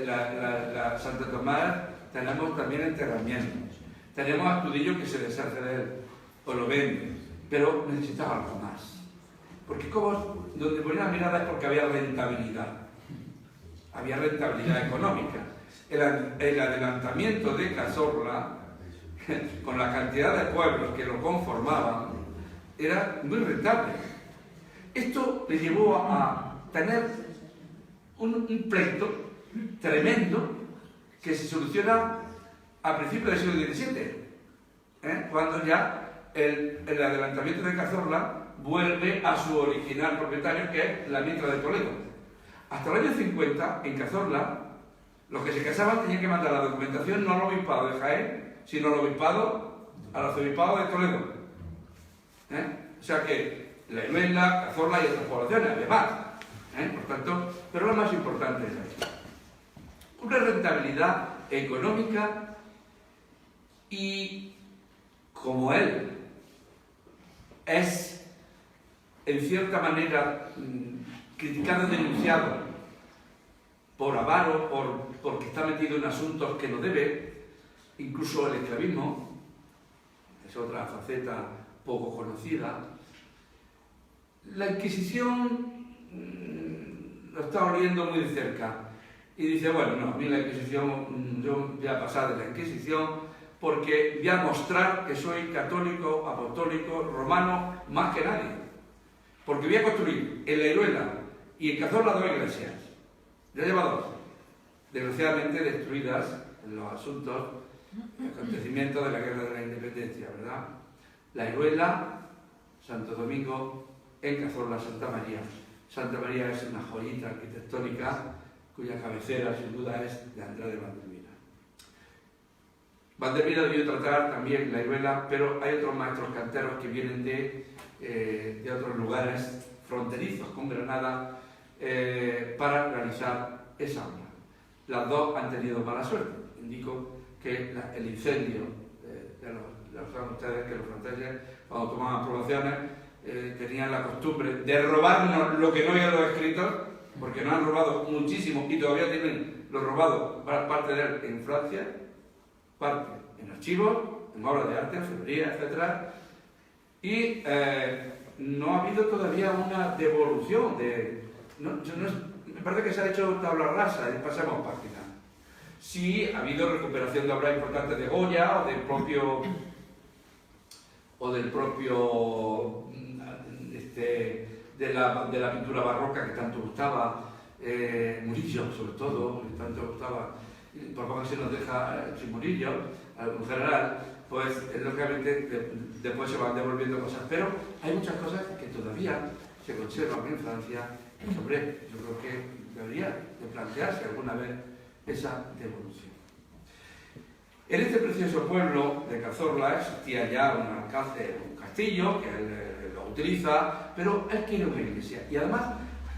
la Santo Tomás, tenemos también enterramientos, tenemos Astudillo que se deshace de él, o lo vende, pero necesitaba algo más. Porque como donde ponía la mirada es porque había rentabilidad económica. El adelantamiento de Cazorla, con la cantidad de pueblos que lo conformaban, era muy rentable. Esto le llevó a tener un pleito tremendo que se soluciona a principios del siglo XVII, cuando ya el adelantamiento de Cazorla vuelve a su original propietario, que es la Mitra de Toledo. Hasta el año 50, en Cazorla, los que se casaban tenían que mandar la documentación no al obispado de Jaén, sino al arzobispado de Toledo. O sea que la Iruela, Cazorla y otras poblaciones, además. Por tanto, pero lo más importante es esto. Una rentabilidad económica y, como él es en cierta manera criticado y denunciado por avaro, porque está metido en asuntos que no debe, incluso el esclavismo, es otra faceta poco conocida. La Inquisición lo está oliendo muy de cerca y dice, bueno, no, a mí la Inquisición, yo voy a pasar de la Inquisición porque voy a mostrar que soy católico, apostólico, romano, más que nadie. Porque voy a construir en la Iruela y en Cazorla 2 iglesias. Ya lleva 2, desgraciadamente destruidas en los asuntos y acontecimientos de la Guerra de la Independencia, ¿verdad? La Iruela, Santo Domingo, en Cazorla, Santa María. Santa María es una joyita arquitectónica cuya cabecera, sin duda, es de Andrade Valdelmira. Valdelmira debió tratar también la Iruela, pero hay otros maestros canteros que vienen de otros lugares fronterizos con Granada para realizar esa obra. Las dos han tenido mala suerte. Indico que el incendio, lo saben ustedes, que los franceses, cuando tomaban poblaciones, tenían la costumbre de robarnos lo que no había los escritos, porque nos han robado muchísimo y todavía tienen lo robado parte de él en Francia, parte en archivos en obras de arte, orfebrería, etc. Y no ha habido todavía una devolución me parece que se ha hecho tabla rasa y pasamos página. Sí ha habido recuperación de obras importantes de Goya o del propio de la pintura barroca que tanto gustaba, Murillo sobre todo, que tanto gustaba, por poco se nos deja sin Murillo, en general, pues lógicamente después se van devolviendo cosas, pero hay muchas cosas que todavía se conservan en Francia y hombre, yo creo que debería de plantearse alguna vez esa devolución. En este precioso pueblo de Cazorla existía ya un castillo que él lo utiliza, pero él quiere una iglesia y además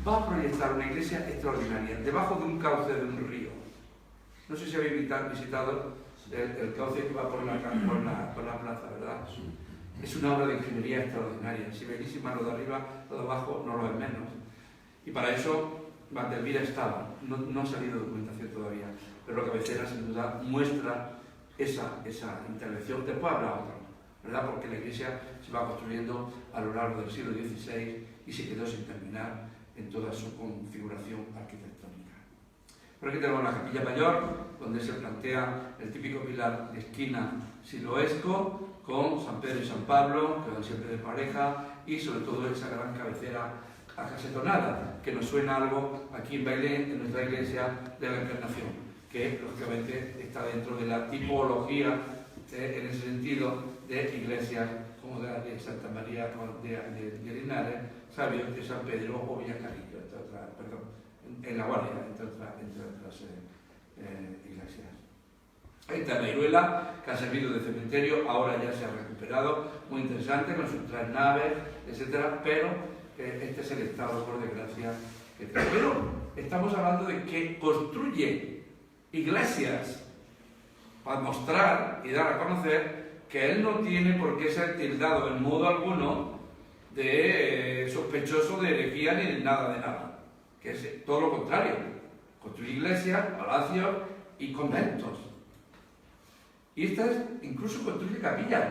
va a proyectar una iglesia extraordinaria debajo de un cauce de un río. No sé si habéis visitado el cauce que va por la plaza, ¿verdad? Es una obra de ingeniería extraordinaria. Si veis lo de arriba, lo de abajo no lo es menos. Y para eso Vanderbilt estaba. No ha salido documentación todavía, pero la cabecera sin duda muestra esa intervención. Después habrá otra, ¿verdad? Porque la iglesia se va construyendo a lo largo del siglo XVI y se quedó sin terminar en toda su configuración arquitectónica. Por aquí tenemos la capilla mayor, donde se plantea el típico pilar de esquina siloesco, con San Pedro y San Pablo, que van siempre de pareja, y sobre todo esa gran cabecera acasetonada, que nos suena algo aquí en Bailén, en nuestra iglesia de la Encarnación, que lógicamente está dentro de la tipología, en ese sentido, de iglesias como la de Santa María de Linares, Sabio de San Pedro o Villacarillo, en La Guardia, entre otras iglesias. Esta Meiruela, que ha servido de cementerio, ahora ya se ha recuperado, muy interesante, con sus 3 naves, etc. Pero este es el estado, por desgracia, que trae. Pero estamos hablando de que construye iglesias para mostrar y dar a conocer que él no tiene por qué ser tildado en modo alguno de sospechoso de herejía ni de nada, que es todo lo contrario. Construye iglesias, palacios y conventos. Y esta es, incluso construye capillas.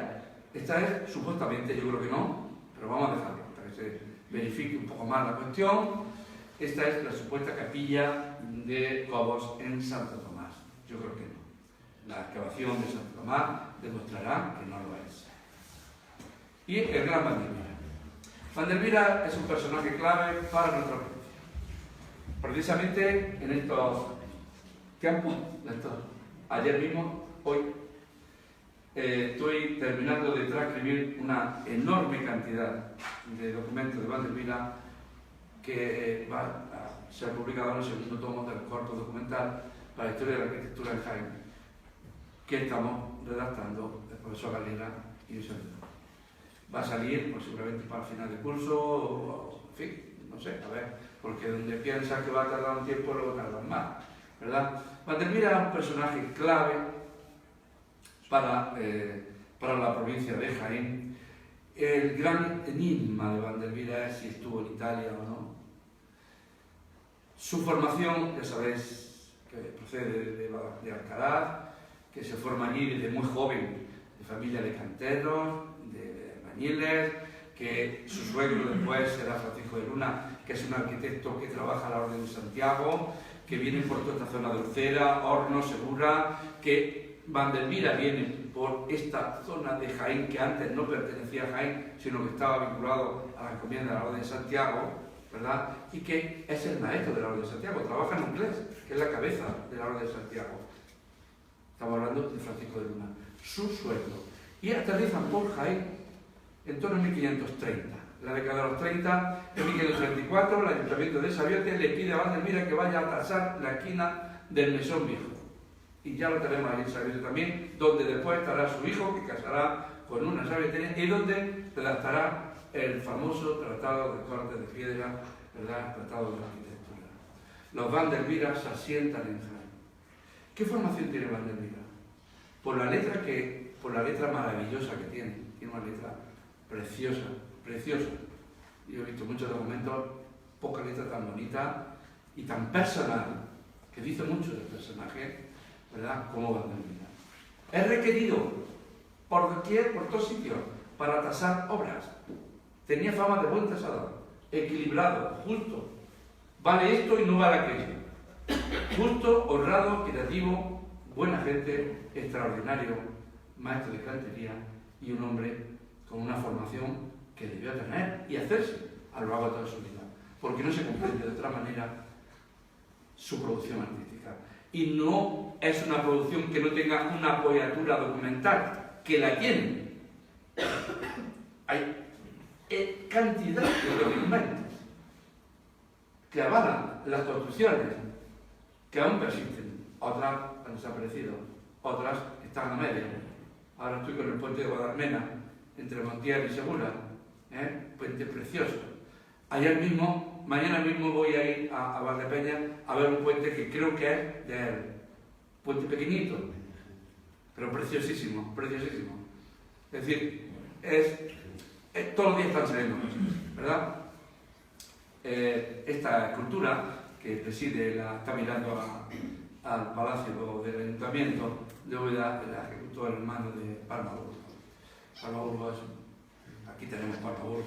Esta es, supuestamente, yo creo que no, pero vamos a dejarlo para que se verifique un poco más la cuestión. Esta es la supuesta capilla de Cobos en Santo Tomás. Yo creo que no. La excavación de Santo Tomás demostrará que no lo es. Y el gran Vanderbilt. Vanderbilt es un personaje clave para nuestra provincia. Precisamente en estos tiempos, ayer mismo, hoy, estoy terminando de transcribir una enorme cantidad de documentos de Vanderbilt que va a ser publicado en el segundo tomo del corto documental para la historia de la arquitectura en Jaén, que estamos redactando el profesor Galera y el servidor. Va a salir, pues, seguramente para el final de curso, o, en fin, no sé, a ver, porque donde piensa que va a tardar un tiempo, luego tardan más, ¿verdad? Vanderbilt era un personaje clave para la provincia de Jaén. El gran enigma de Vanderbilt es si estuvo en Italia o no. Su formación, ya sabéis, que procede de Alcaraz, que se forma allí desde muy joven, de familia de canteros, de albañiles, que su suegro después será Francisco de Luna, que es un arquitecto que trabaja a la Orden de Santiago, que viene por toda esta zona de Uceda, Horno, Segura, que Vanderbilt viene por esta zona de Jaén, que antes no pertenecía a Jaén, sino que estaba vinculado a la encomienda de la Orden de Santiago, ¿verdad? Y que es el maestro de la Orden de Santiago, trabaja en inglés, que es la cabeza de la Orden de Santiago. Estamos hablando de Francisco de Luna, su suegro. Y aterrizan por Jaén en torno a 1530. En la década de los 30, en 1534, el Ayuntamiento de Sabiote le pide a Vanderbilt que vaya a tasar la esquina del Mesón Viejo. Y ya lo tenemos ahí en Sabiote también, donde después estará su hijo, que casará con una sabioteña, y donde redactará el famoso Tratado de Cortes de Piedra, ¿verdad? Tratado de Arquitectura. Los Vanderbilt se asientan en Jaén. ¿Qué formación tiene Vanderbilt? Por la letra maravillosa que tiene. Tiene una letra preciosa, preciosa. Yo he visto muchos documentos, poca letra tan bonita y tan personal, que dice mucho del personaje, ¿verdad? Como Vanderbilt. Es requerido por doquier, por todos sitios, para tasar obras. Tenía fama de buen tasador, equilibrado, justo. Vale esto y no vale aquello. Justo, honrado, creativo, buena gente, extraordinario, maestro de cantería y un hombre con una formación que debió tener y hacerse a lo largo de toda su vida, porque no se comprende de otra manera su producción artística. Y no es una producción que no tenga una apoyatura documental, que la tiene. Hay cantidad de documentos que avalan las construcciones que aún persisten. Otras han desaparecido, otras están a medio. Ahora estoy con el puente de Guadalmena, entre Montiel y Segura, puente precioso. Ayer mismo, mañana mismo voy a ir a Valdepeñas a ver un puente que creo que es de él. Puente pequeñito, pero preciosísimo, preciosísimo. Es decir, todos los días están saliendo cosas, ¿verdad? Esta escultura que preside, está mirando al Palacio del Ayuntamiento de Úbeda, la ejecutó el hermano de Palma Burgos. Palma Burgos, aquí tenemos Palma Burgos,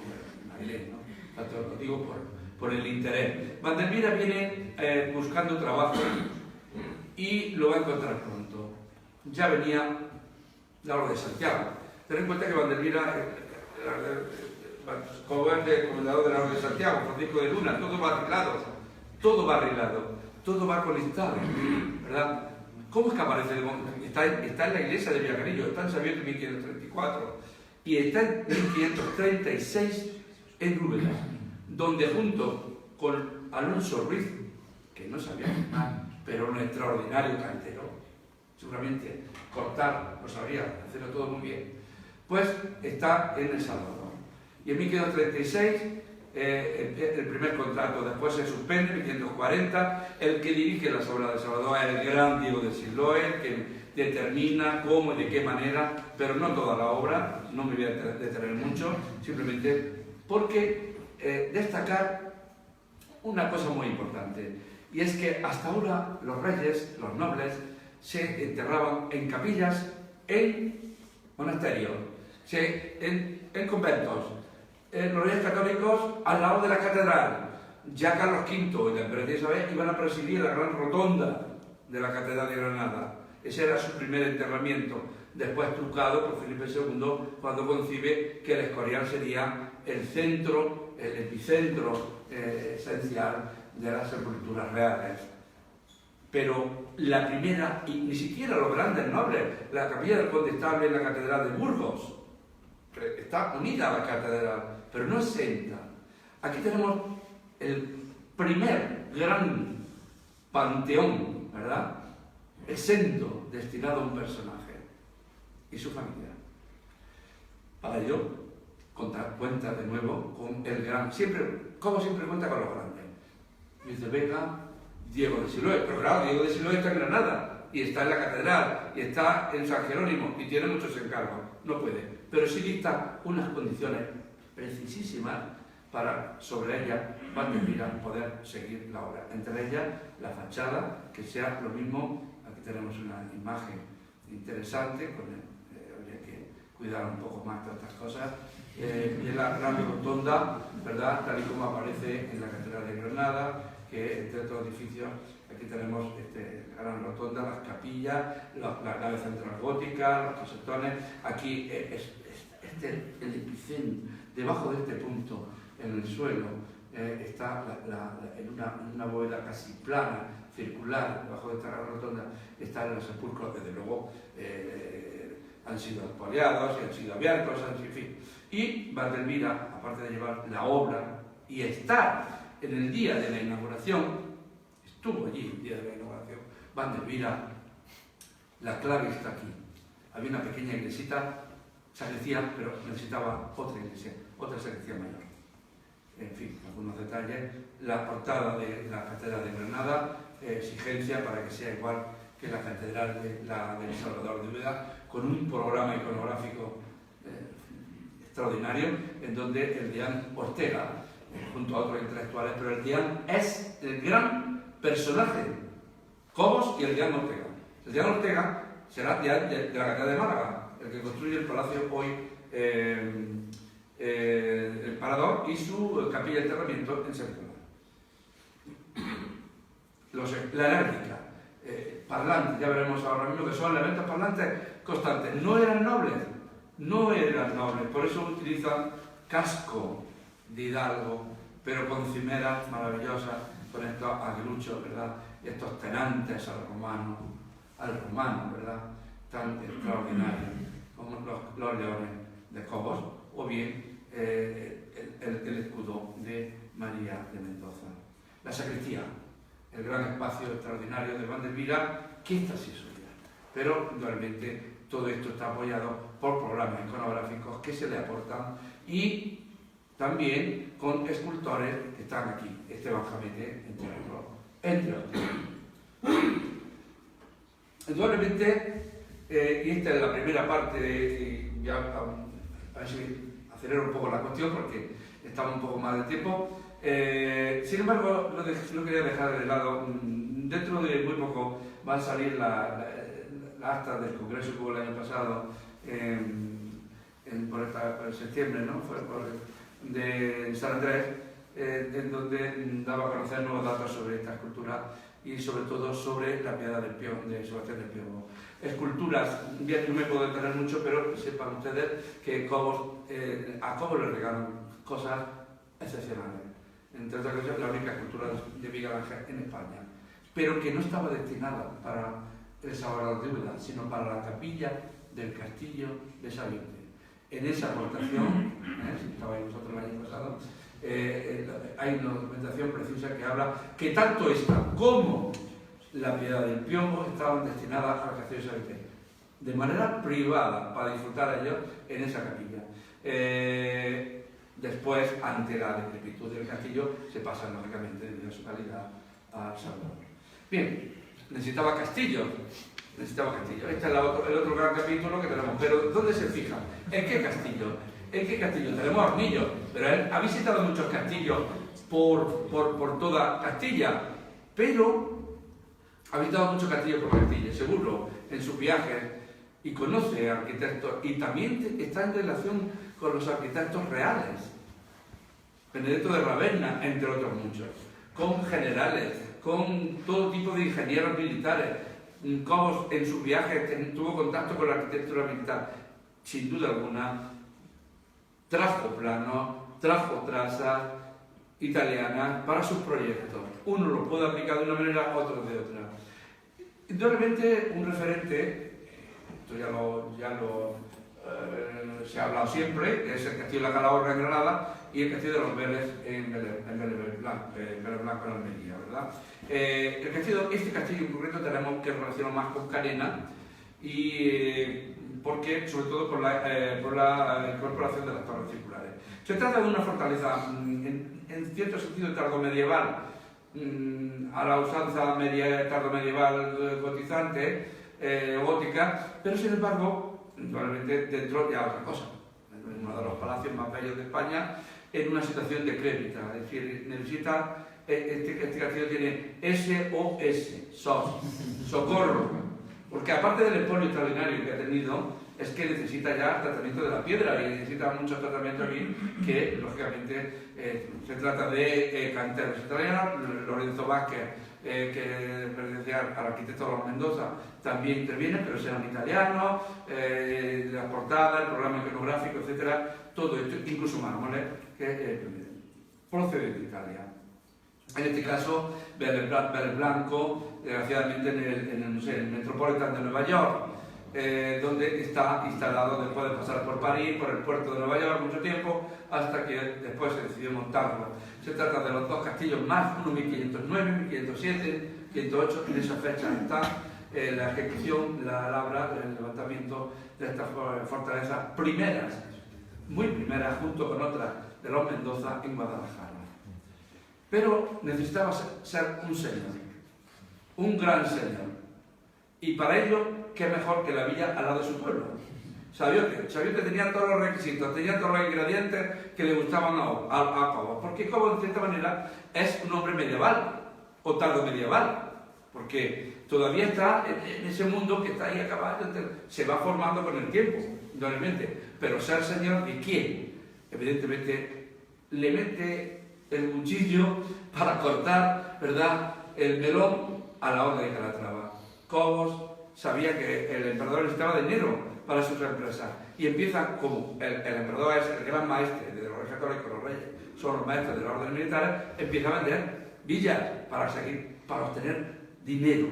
Marilén, ¿no? Lo digo por el interés. Vandervira viene buscando trabajo y lo va a encontrar pronto. Ya venía la obra de Santiago. Ten en cuenta que Vandervira, como es el comendador de la obra de Santiago, Francisco de Luna, todo va arreglado, todo va conectado, ¿verdad? ¿Cómo es que aparece? Está en la iglesia de Villacarillo, está en Xavier en 1534 y está en 1536 en Úbeda, donde junto con Alonso Ruiz, que no sabía más, pero un extraordinario cantero, seguramente cortar lo sabría, hacerlo todo muy bien, pues está en El Salvador. Y en 1536 el primer contrato, después se suspende en 1540, el que dirige las obras de El Salvador es el gran Diego de Siloé, que determina cómo y de qué manera, pero no toda la obra, no me voy a detener mucho, simplemente porque destacar una cosa muy importante, y es que hasta ahora los reyes, los nobles, se enterraban en capillas, en monasterios, en conventos, los reyes católicos al lado de la catedral. Ya Carlos V y la emperatriz Isabel iban a presidir la gran rotonda de la catedral de Granada. Ese era su primer enterramiento, después trucado por Felipe II cuando concibe que el Escorial sería el centro, el epicentro esencial de las sepulturas reales. Pero la primera, y ni siquiera los grandes nobles, la capilla del Condestable en la catedral de Burgos, está unida a la catedral, pero no exenta. Aquí tenemos el primer gran panteón, ¿verdad?, exento, destinado a un personaje y su familia. Para ello, cuenta de nuevo con el gran, como siempre cuenta con los grandes. Dice, venga, Diego de Siloé, pero claro, Diego de Siloé está en Granada, y está en la catedral, y está en San Jerónimo, y tiene muchos encargos, no puede, pero sí dicta unas condiciones precisísimas para, sobre ellas, Vandervira poder seguir la obra. Entre ellas, la fachada, que sea lo mismo. Aquí tenemos una imagen interesante, habría que cuidar un poco más de estas cosas, de la gran rotonda, ¿verdad?, tal y como aparece en la Catedral de Granada, que entre otros edificios, aquí tenemos la gran rotonda, las capillas, la nave central gótica, los casetones. Aquí el epicentro, debajo de este punto, en el suelo, está en una bóveda casi plana, circular, debajo de esta gran rotonda, están los sepulcros, desde luego han sido expoliados y han sido abiertos, en fin. Y Vandervira, aparte de llevar la obra y estar en el día de la inauguración, estuvo allí el día de la inauguración, Vandervira, la clave está aquí. Había una pequeña iglesita, sacrecía, pero necesitaba otra iglesia, otra sacrecía mayor. En fin, algunos detalles. La portada de la Catedral de Granada, exigencia para que sea igual que la Catedral de El Salvador de Úbeda, con un programa iconográfico extraordinario, en donde el deán Ortega, junto a otros intelectuales, pero el deán es el gran personaje, Cobos y el deán Ortega. El deán Ortega será deán de la Catedral de Málaga, el que construye el palacio hoy, el Parador y su capilla de enterramiento en Serpullar. La heráldica, parlantes, ya veremos ahora mismo que son elementos parlantes constantes. No eran nobles, por eso utilizan casco de hidalgo, pero con cimeras maravillosas, con estos aguiluchos, ¿verdad? Estos tenantes al romano, ¿verdad? Tan extraordinarios como los leones de Cobos, o bien el escudo de María de Mendoza. La sacristía, el gran espacio extraordinario de Vandervira, que esta sí es suya. Pero, realmente, todo esto está apoyado por programas iconográficos que se le aportan y también con escultores que están aquí, Esteban Jamete, entre otros. Indudablemente, y esta es la primera parte, ya a ver si acelero un poco la cuestión porque estamos un poco más de tiempo. Sin embargo, lo quería dejar de lado. Dentro de muy poco van a salir las actas del congreso que hubo el año pasado, por septiembre, ¿no? Fue de San Andrés, en donde daba a conocer nuevos datos sobre esta escultura y sobre todo sobre la Piedad del Pion, de Sebastián del Pion. Esculturas, bien, no me puedo detener mucho, pero sepan ustedes que a Cobos le regalan cosas excepcionales. Entre otras cosas, la única escultura de Miguel Ángel en España, pero que no estaba destinada para el Salvador de Úbeda, sino para la capilla del castillo de Sabiente. En esa aportación, si estabais vosotros el año pasado, hay una documentación precisa que habla que tanto esta como la Piedad del Piombo estaban destinadas al castillo de Sabiente, de manera privada, para disfrutar ellos en esa capilla. Después, ante la decrepitud del castillo, se pasa lógicamente de su calidad a Salvador. Bien, necesitaba castillo. Este es el otro gran capítulo que tenemos. Pero, ¿dónde se fija? ¿En qué castillo? Tenemos Arnillo, pero él ha visitado muchos castillos por toda Castilla, pero ha visitado muchos castillos por Castilla, seguro, en sus viajes, y conoce arquitectos, y también está en relación con los arquitectos reales, Benedetto de Ravenna, entre otros muchos, con generales, con todo tipo de ingenieros militares. Cobos en sus viajes tuvo contacto con la arquitectura militar, sin duda alguna. Trajo planos, trajo trazas italianas para sus proyectos. Uno lo puede aplicar de una manera, otro de otra. Indudablemente, un referente, esto se ha hablado siempre, que es el Castillo de la Calahorra en Granada y el Castillo de los Vélez en Vélez Blanco, en Almería, ¿verdad? Este castillo en concreto tenemos que relacionar más con Carena, y porque, sobre todo por la incorporación de las torres circulares. Se trata de una fortaleza, en cierto sentido, tardomedieval, a la usanza tardomedieval gotizante, gótica, pero sin embargo, probablemente dentro ya otra cosa. En uno de los palacios más bellos de España, en una situación decrépita, es decir, necesita, este castillo tiene SOS, socorro, porque aparte del expolio extraordinario que ha tenido, es que necesita ya tratamiento de la piedra y necesita muchos tratamientos aquí, que lógicamente se trata de canteros italianos. Lorenzo Vázquez, que pertenecía al arquitecto de los Mendoza, también interviene, pero serán italianos, las portadas, el programa iconográfico, etcétera, todo esto, incluso mármoles, que proceden de Italia. En este caso, Vélez Blanco, desgraciadamente en el Metropolitan de Nueva York, donde está instalado después de pasar por París, por el puerto de Nueva York mucho tiempo, hasta que después se decidió montarlo. Se trata de los dos castillos más, uno 1509, 1507, 1508, en esa fecha está la ejecución, la labra, el levantamiento de estas fortalezas primeras, muy primeras, junto con otras de los Mendoza en Guadalajara. Pero necesitaba ser un señor, un gran señor, y para ello, qué mejor que la villa al lado de su pueblo. Sabiote tenía todos los requisitos, tenía todos los ingredientes que le gustaban a Cobos, porque Cobos, en cierta manera, es un hombre medieval, o tardomedieval, porque todavía está en ese mundo que está ahí a caballo, se va formando con el tiempo, indudablemente, pero ser señor de quién, evidentemente le mete el cuchillo para cortar, ¿verdad?, el melón a la orden de Calatrava. Cobos sabía que el emperador necesitaba dinero para sus empresas y empieza, como el emperador es el gran maestre de los reyes católicos, los reyes son los maestros de las órdenes militares, empieza a vender villas para obtener dinero.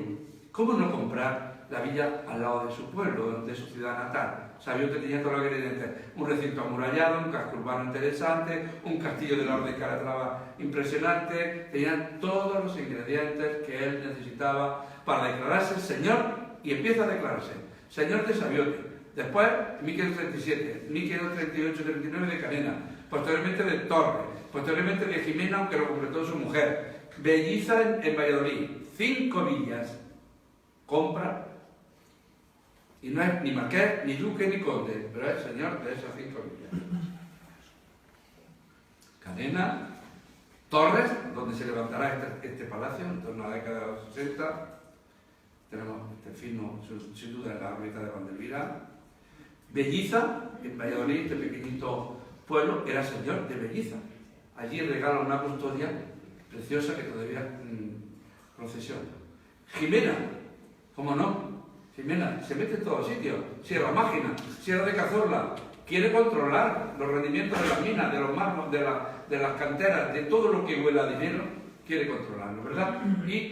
¿Cómo no comprar la villa al lado de su pueblo, de su ciudad natal? Sabía que tenía todo lo que quería tener: un recinto amurallado, un casco urbano interesante, un castillo de la orden de Calatrava impresionante. Tenían todos los ingredientes que él necesitaba para declararse señor, y empieza a declararse señor de Sabiote. Después, 1537, 1538-39 de Canena, posteriormente de Torres, posteriormente de Jimena, aunque lo completó su mujer. Belliza en Valladolid, 5 villas compra, y no es ni marqués, ni duque, ni conde, pero es señor de esas 5 villas. Canena, Torres, donde se levantará este palacio en torno a la década de los 60. Tenemos este fino, sin duda, en la ermita de Vandelvira. Belliza, en Valladolid, este pequeñito pueblo, era señor de Belliza. Allí regala una custodia preciosa que todavía procesiona. Jimena, ¿cómo no? Jimena se mete en todos sitios. Sierra Mágina, Sierra de Cazorla, quiere controlar los rendimientos de las minas, de los mármoles, de las canteras, de todo lo que huela a dinero, quiere controlarlo, ¿verdad? Y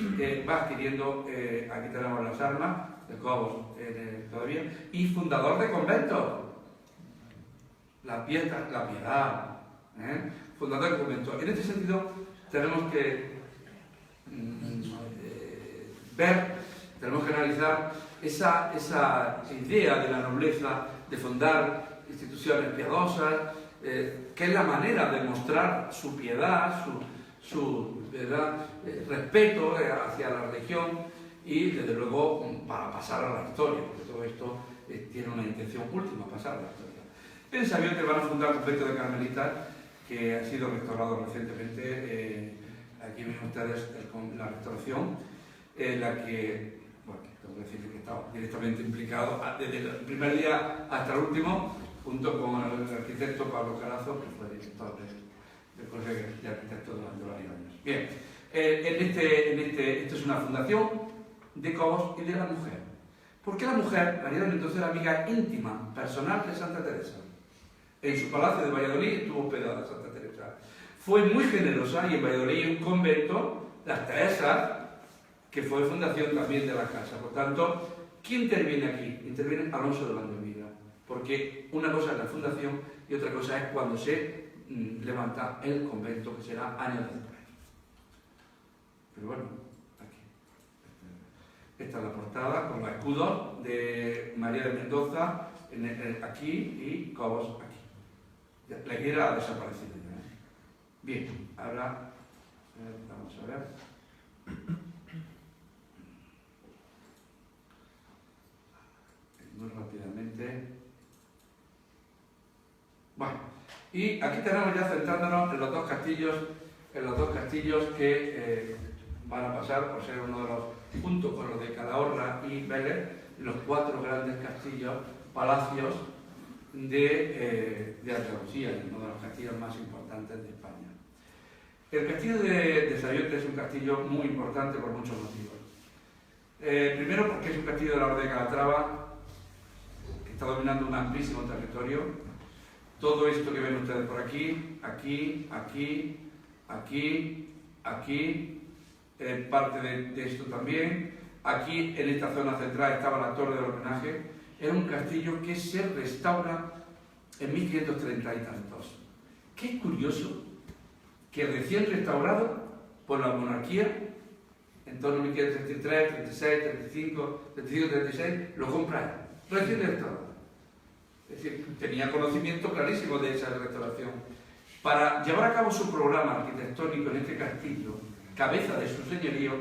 va adquiriendo, aquí tenemos las armas de Cobos todavía, y fundador de conventos. La piedad, fundador de conventos. En este sentido, tenemos que tenemos que analizar esa idea de la nobleza de fundar instituciones piadosas, que es la manera de mostrar su piedad, su ¿verdad?, respeto hacia la religión, y desde luego para pasar a la historia, porque todo esto tiene una intención última: pasar a la historia. En Sabiote van a fundar un convento de carmelitas que ha sido restaurado recientemente. Aquí ven ustedes la restauración, en la que, bueno, tengo que decir que he estado directamente implicado desde el primer día hasta el último, junto con el arquitecto Pablo Carazo, que fue director del Colegio de Arquitectos durante varios años. Bien, esto es una fundación de Cobos y de la mujer. ¿Por qué la mujer? María de Mendoza era amiga íntima, personal de Santa Teresa. En su palacio de Valladolid estuvo hospedada Santa Teresa. Fue muy generosa, y en Valladolid hay un convento, las Teresas, que fue fundación también de la casa. Por tanto, ¿quién interviene aquí? Interviene Alonso de Vandelvira, porque una cosa es la fundación y otra cosa es cuando se levanta el convento, que será años después. Pero bueno, aquí. Esta es la portada con los escudos de María de Mendoza aquí y Cobos aquí. La guerra ha desaparecido ya. Bien, ahora vamos a ver. Muy rápidamente. Bueno, y aquí tenemos ya centrándonos en los dos castillos que van a pasar por ser uno de los, junto con los de Calahorra y Vélez, los 4 grandes castillos, palacios de Andalucía, uno de los castillos más importantes de España. El castillo de Sabiote es un castillo muy importante por muchos motivos. Primero, porque es un castillo de la Orden de Calatrava, que está dominando un amplísimo territorio. Todo esto que ven ustedes por aquí, parte de esto también. Aquí, en esta zona central, estaba la Torre del Homenaje. Era un castillo que se restaura en 1530 y tantos. Qué curioso que recién restaurado por la monarquía, en torno a 1533, 36, 35, 36, lo compra él, recién restaurado. Es decir, tenía conocimiento clarísimo de esa restauración. Para llevar a cabo su programa arquitectónico en este castillo, cabeza de su señorío,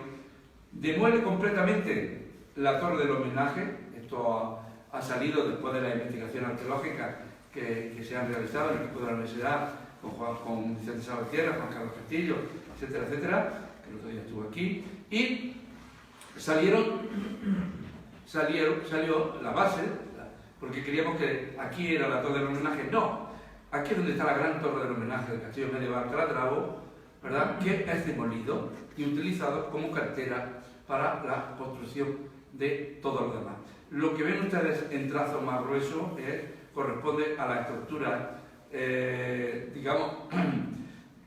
demuele completamente la Torre del Homenaje. Esto ha salido después de la investigación arqueológica que se han realizado en el equipo de la universidad con Vicente Salvatierra, Juan Carlos Castillo, etcétera, etcétera, que el otro día estuvo aquí. Y salió la base, porque queríamos que aquí era la torre del homenaje. No, aquí es donde está la gran torre del homenaje del castillo medieval Calatravo, ¿verdad?, que es demolido y utilizado como cantera para la construcción de todo lo demás. Lo que ven ustedes en trazo más grueso corresponde a la estructura, digamos,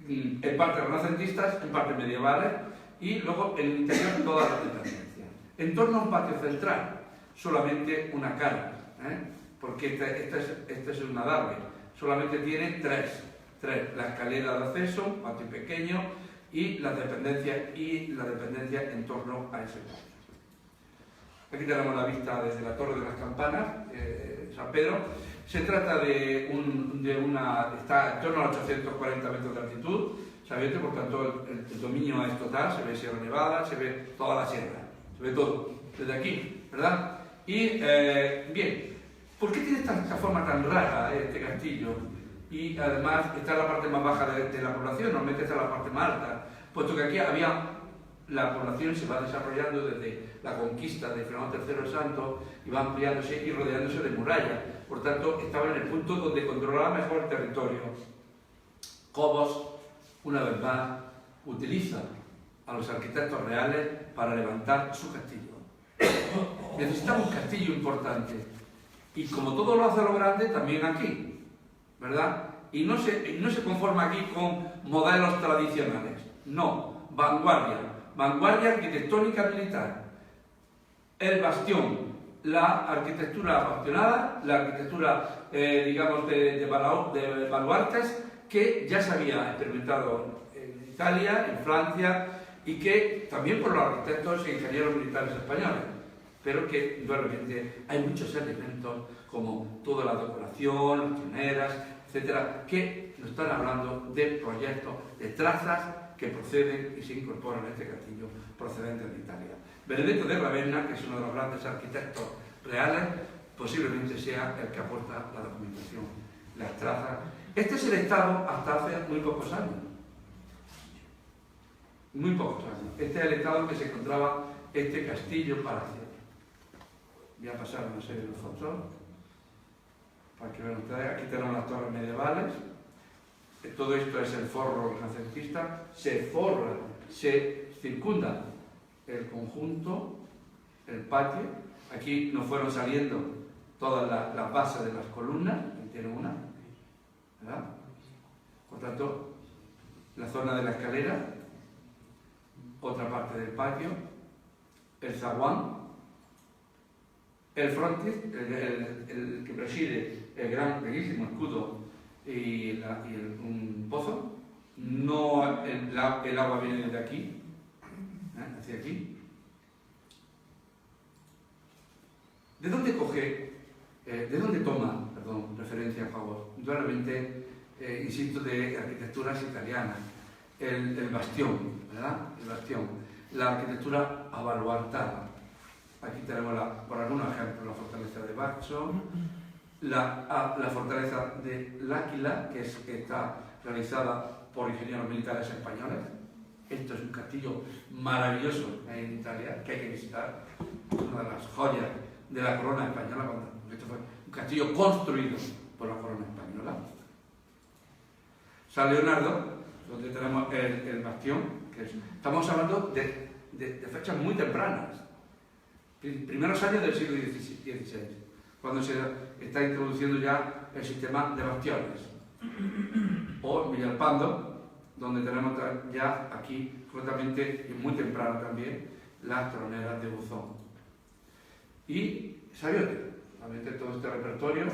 en parte renacentistas, en parte medievales, y luego en el interior todas las dependencias. En torno a un patio central, solamente una cara, porque este es un adarve, solamente tiene tres, la escalera de acceso, un patio pequeño, y la dependencia en torno a ese patio. Aquí tenemos la vista desde la Torre de las Campanas, San Pedro. Se trata de está en torno a 840 metros de altitud, ¿sabes? Por tanto el dominio es total, se ve Sierra Nevada, se ve toda la sierra, se ve todo, desde aquí, ¿verdad? Y, bien, ¿por qué tiene esta forma tan rara este castillo? Y además está en la parte más baja de la población, normalmente está en la parte más alta, puesto que aquí la población se va desarrollando desde la conquista de Fernando III el Santo y va ampliándose y rodeándose de murallas. Por tanto, estaba en el punto donde controlaba mejor el territorio. Cobos, una vez más, utiliza a los arquitectos reales para levantar su castillo. Necesitamos un castillo importante. Y como todo lo hace a lo grande, también aquí, ¿verdad? Y no se conforma aquí con modelos tradicionales. No, vanguardia arquitectónica militar. El bastión, la arquitectura bastionada, la arquitectura, digamos, de baluartes, que ya se había experimentado en Italia, en Francia, y que también por los arquitectos e ingenieros militares españoles, pero que indudablemente hay muchos elementos, como toda la decoración, las troneras, etcétera, que nos están hablando de proyectos, de trazas que proceden y se incorporan a este castillo procedentes de Italia. Benedetto de Ravenna, que es uno de los grandes arquitectos reales, posiblemente sea el que aporta la documentación, las trazas. Este es el estado hasta hace muy pocos años. Muy pocos años. Este es el estado en que se encontraba este castillo-palacio. Voy a pasar una serie de fotos para que vean ustedes. Aquí tenemos las torres medievales. Todo esto es el forro renacentista. Se forra, se circunda el conjunto, el patio. Aquí nos fueron saliendo todas las bases de las columnas. Aquí tiene una, ¿verdad? Por tanto, la zona de la escalera, otra parte del patio, el zaguán, el frontis, el que preside el gran, bellísimo escudo y un pozo. No, el agua viene desde aquí, hacia aquí. ¿De dónde toma referencia a favor? Indudablemente, insisto, de arquitecturas italianas. El bastión, ¿verdad? El bastión. La arquitectura abaluartada. Aquí tenemos, por algunos ejemplos, la fortaleza de Baccio, la fortaleza de L'Aquila, que está realizada por ingenieros militares españoles. Esto es un castillo maravilloso en Italia, que hay que visitar. Una de las joyas de la corona española, porque esto fue un castillo construido por la corona española. San Leonardo, donde tenemos el bastión, estamos hablando de fechas muy tempranas, primeros años del siglo XVI, cuando se está introduciendo ya el sistema de bastiones. O en Villalpando, donde tenemos ya aquí, concretamente, y muy temprano también, las troneras de buzón. Y Sabiote, obviamente todo este repertorio.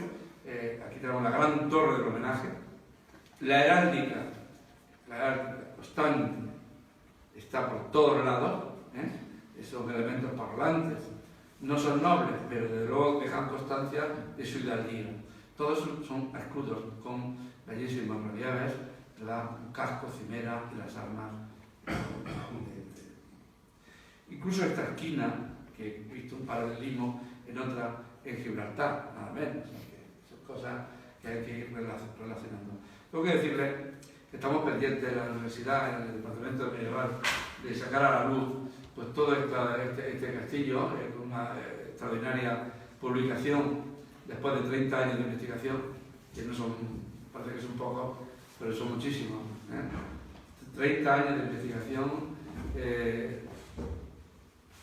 Aquí tenemos la gran torre del homenaje, la heráldica constante, está por todos lados, esos elementos parlantes no son nobles, pero desde luego dejan constancia de su hidalguía. Todos son escudos con bellísimos relieves, un casco, cimera y las armas. Incluso esta esquina, que he visto un paralelismo en otra en Gibraltar, nada menos, que son cosas que hay que ir relacionando. Tengo que decirles Estamos pendientes de la universidad, en el departamento de medieval, de sacar a la luz pues todo este castillo, con una extraordinaria publicación después de 30 años de investigación, que no son, parece que son pocos, pero son muchísimos. 30 años de investigación,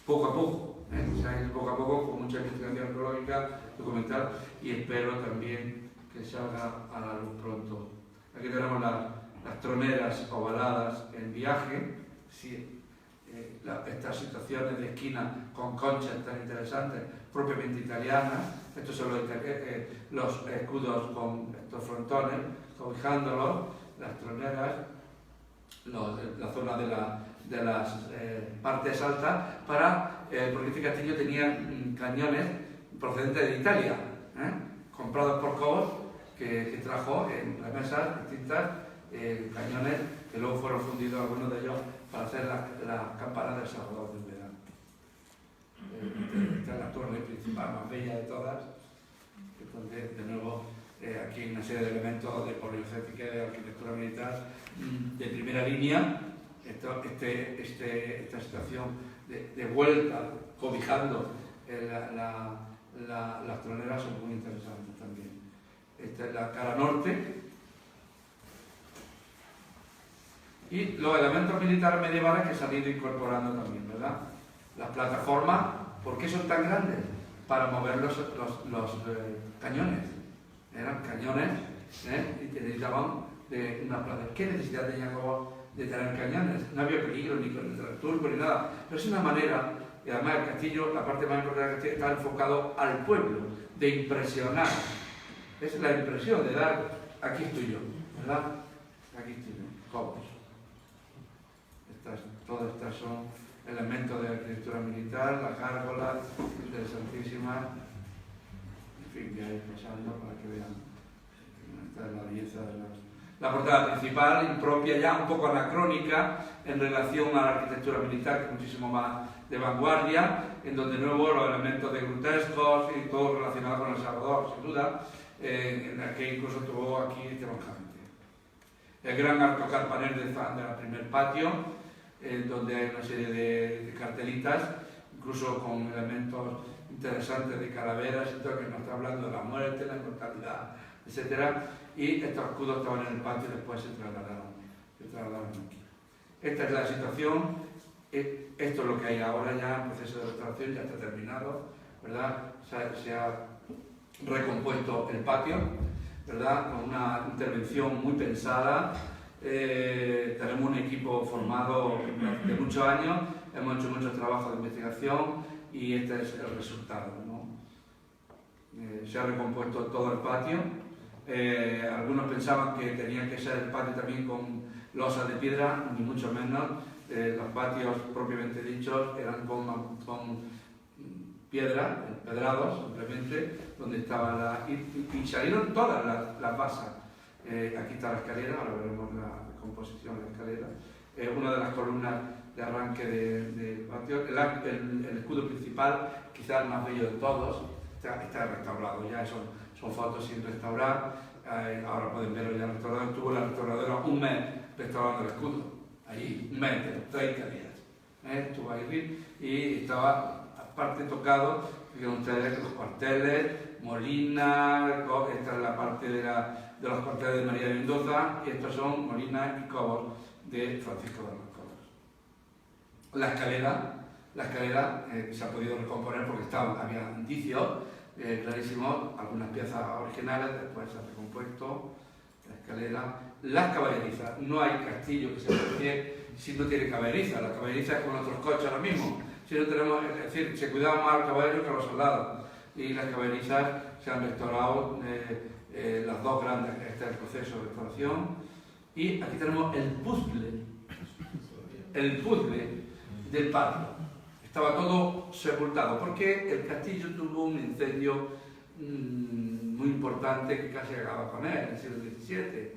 poco a poco, se ha ido poco a poco, con mucha investigación arqueológica, documental, y espero también que salga a la luz pronto. Aquí tenemos las troneras ovaladas en Viaje, sí, estas situaciones de esquina con conchas tan interesantes, propiamente italianas. Estos son los escudos con estos frontones, cobijándolos, las troneras, la zona de las partes altas, porque este castillo tenía cañones procedentes de Italia, comprados por Cobos, que trajo en remesas distintas cañones que luego fueron fundidos, algunos de ellos, para hacer la campana del Salvador del verano. Esta es la torre principal, más bella de todas. Entonces, de nuevo, aquí hay una serie de elementos de poliocética y de arquitectura militar de primera línea. Esta situación de vuelta, cobijando las troneras, son muy interesantes también. Esta es la cara norte. Y los elementos militares medievales que se han ido incorporando también, ¿verdad? Las plataformas, ¿por qué son tan grandes? Para mover los cañones. Eran cañones, y necesitaban de una plataforma. ¿Qué necesidad tenía Cobos de tener cañones? No había peligro ni con el turbo ni nada. Pero es una manera, y además el castillo, la parte más importante del castillo, está enfocado al pueblo, de impresionar. Es la impresión de dar, aquí estoy yo, ¿verdad? Aquí estoy yo, Cobos. Todas estas son elementos de arquitectura militar, las gárgolas, interesantísimas. En fin, voy a ir pasando para que vean. Esta es la belleza de la portada principal, impropia ya, un poco anacrónica en relación a la arquitectura militar, que es muchísimo más de vanguardia, en donde de nuevo los elementos de grutescos y todo relacionado con El Salvador, sin duda, en el que incluso tuvo aquí Esteban Jamente. El gran arco carpanel del primer patio, donde hay una serie de cartelitas, incluso con elementos interesantes de calaveras, y todo, que nos está hablando de la muerte, la inmortalidad, etc. Y estos escudos estaban en el patio y después se trasladaron aquí. Esta es la situación, esto es lo que hay ahora ya, el proceso de restauración ya está terminado, ¿verdad? Se ha recompuesto el patio, ¿verdad? Con una intervención muy pensada. Tenemos un equipo formado de muchos años, hemos hecho muchos trabajos de investigación y este es el resultado, ¿no? Se ha recompuesto todo el patio. Algunos pensaban que tenía que ser el patio también con losas de piedra, ni mucho menos. Los patios propiamente dichos eran con piedra, empedrados simplemente, donde estaban y salieron todas las basas. Aquí está la escalera, ahora veremos la composición de la escalera. Una de las columnas de arranque del patio. El escudo principal, quizás el más bello de todos, está restaurado ya, son fotos sin restaurar. Ahora pueden verlo ya restaurado. Tuvo la restauradora un mes restaurando el escudo, allí, un mes, 30 días. Estuvo ahí y estaba aparte tocado, fíjense ustedes, los cuarteles, Molina, esta es la parte de los cuarteles de María de Mendoza, y estos son Molina y Cobos de Francisco de los Cobos. La escalera se ha podido recomponer porque había indicios clarísimos, algunas piezas originales, después se ha recompuesto la escalera. Las caballerizas, no hay castillo que se aprecie si no tiene caballeriza. La caballeriza es con otros coches ahora mismo. Si no tenemos, es decir, se cuidaban más los caballeros que los soldados, y las caballerizas se han restaurado, las dos grandes. Este es el proceso de restauración. Y aquí tenemos el puzzle del patio. Estaba todo sepultado porque el castillo tuvo un incendio muy importante que casi acaba con él en el siglo XVII,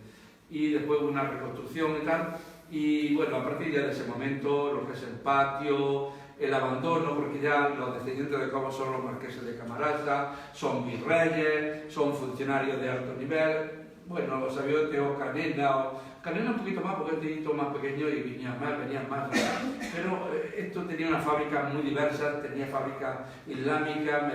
y después hubo una reconstrucción y tal, y bueno, a partir ya de ese momento lo que es el patio, el abandono, porque ya los descendientes de Cobos son los marqueses de Camarasa, son virreyes, son funcionarios de alto nivel. Bueno, los Sabiote o Canena Canena un poquito más porque es un dedito más pequeño y venían más. Pero esto tenía una fábrica muy diversa, tenía fábricas islámicas,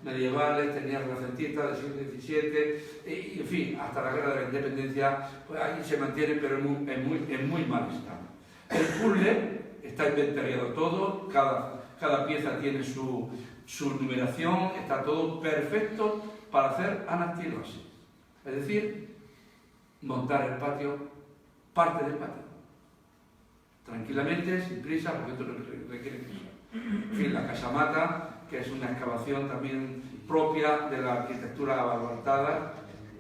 medievales, tenía renacentistas del siglo XVII, y en fin, hasta la guerra de la independencia, pues ahí se mantiene, pero en muy mal estado. El puzzle está inventariado todo, cada pieza tiene su numeración, está todo perfecto para hacer anastilosis. Es decir, montar el patio, parte del patio. Tranquilamente, sin prisa, porque esto requiere prisa. En fin, la casamata, que es una excavación también propia de la arquitectura baluartada,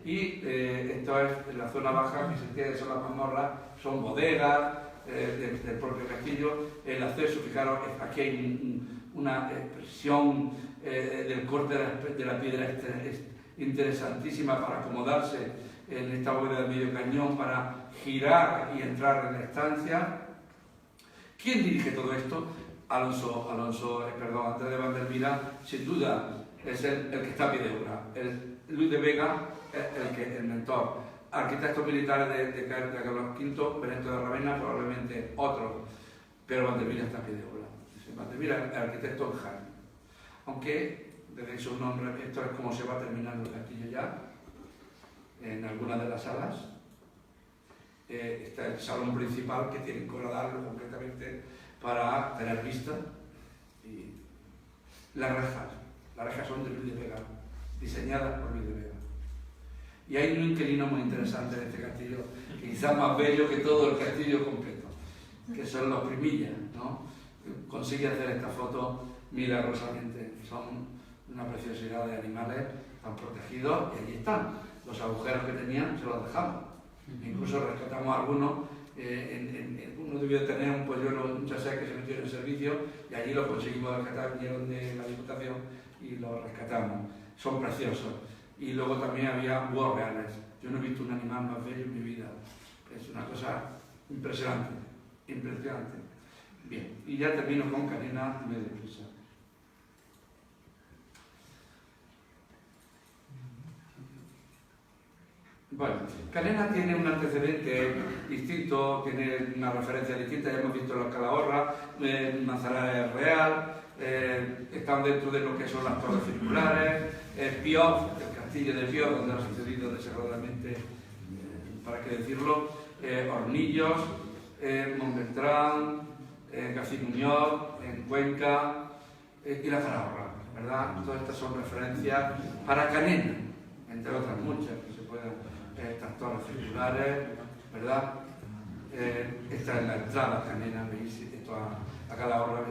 y esto es en la zona baja, que se entiende, son las mazmorras, son bodegas del propio castillo. El acceso, fijaros, aquí hay una expresión del corte de la piedra interesantísima para acomodarse en esta bóveda de medio cañón, para girar y entrar en la estancia. ¿Quién dirige todo esto? Andrés de Vandervira, sin duda, es el que está a pie de obra. Luis de Vega es el mentor. Arquitectos militares de Carlos V, Benito de Ravenna, probablemente otros, pero Vandervira está a pie de obra. Vandervira es el arquitecto en Jaén. Aunque, desde su nombre, esto es como se va terminando el castillo ya. En algunas de las salas está el salón principal, que tienen que horadarlo completamente para tener vista, y las rejas son de Luis de Vega, diseñadas por Luis de Vega. Y hay un inquilino muy interesante en este castillo, quizás más bello que todo el castillo completo, que son los Primillas, ¿no? Consigue hacer esta foto milagrosamente. Son una preciosidad de animales, están protegidos y allí están. Los agujeros que tenían se los dejamos. Incluso rescatamos algunos. Uno debió tener un polluelo, un chassé que se metió en el servicio, y allí lo conseguimos rescatar, vinieron de la Diputación y lo rescatamos. Son preciosos. Y luego también había búhos reales. Yo no he visto un animal más bello en mi vida. Es una cosa impresionante. Bien, y ya termino con Canena, me deprisa. Bueno, Canena tiene un antecedente distinto, tiene una referencia distinta. Ya hemos visto los Calahorra, Manzanares Real, están dentro de lo que son las torres circulares, Pioz, el castillo de Pioz, donde ha sucedido desagradablemente, para qué decirlo, Hornillos, Montbeltrán, García Muñoz, en Cuenca, y la Calahorra, ¿verdad? Todas estas son referencias para Canena, entre otras muchas que se pueden. Estas torres circulares, ¿verdad? Esta es la entrada a Canena, veis esto a Calahorra,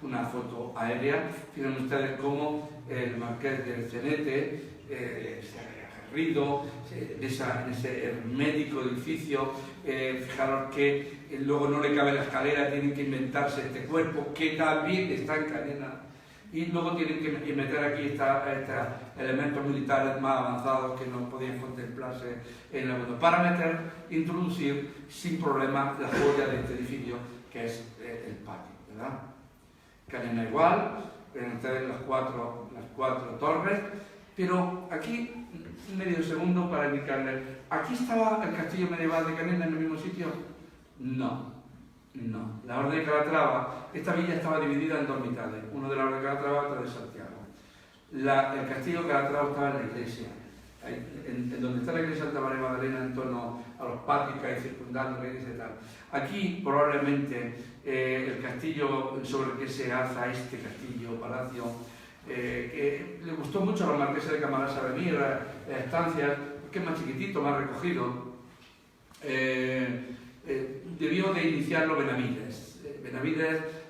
una foto aérea. Fíjense ustedes cómo el Marqués del Cenete se ha aguerrido en ese hermético edificio. Fijaros que luego no le cabe la escalera, tienen que inventarse este cuerpo que también está en Canena. Y luego tienen que meter aquí estos elementos militares más avanzados que no podían contemplarse en el mundo, para introducir sin problema la joya de este edificio, que es el patio, ¿verdad? Canena igual, ven ustedes las cuatro torres, pero aquí, medio segundo para indicarles, ¿aquí estaba el castillo medieval de Canena en el mismo sitio? No. La Orden de Calatrava, esta villa estaba dividida en dos mitades, uno de la Orden de Calatrava y otro de Santiago. El castillo de Calatrava estaba en la iglesia, en donde está la iglesia de Santa María Magdalena, en torno a los patios que hay circundando la iglesia y tal. Aquí probablemente el castillo sobre el que se alza este castillo, palacio, que le gustó mucho a los marqueses de Camarasa venir a estancias, porque es más chiquitito, más recogido. Debió de iniciarlo Benavides.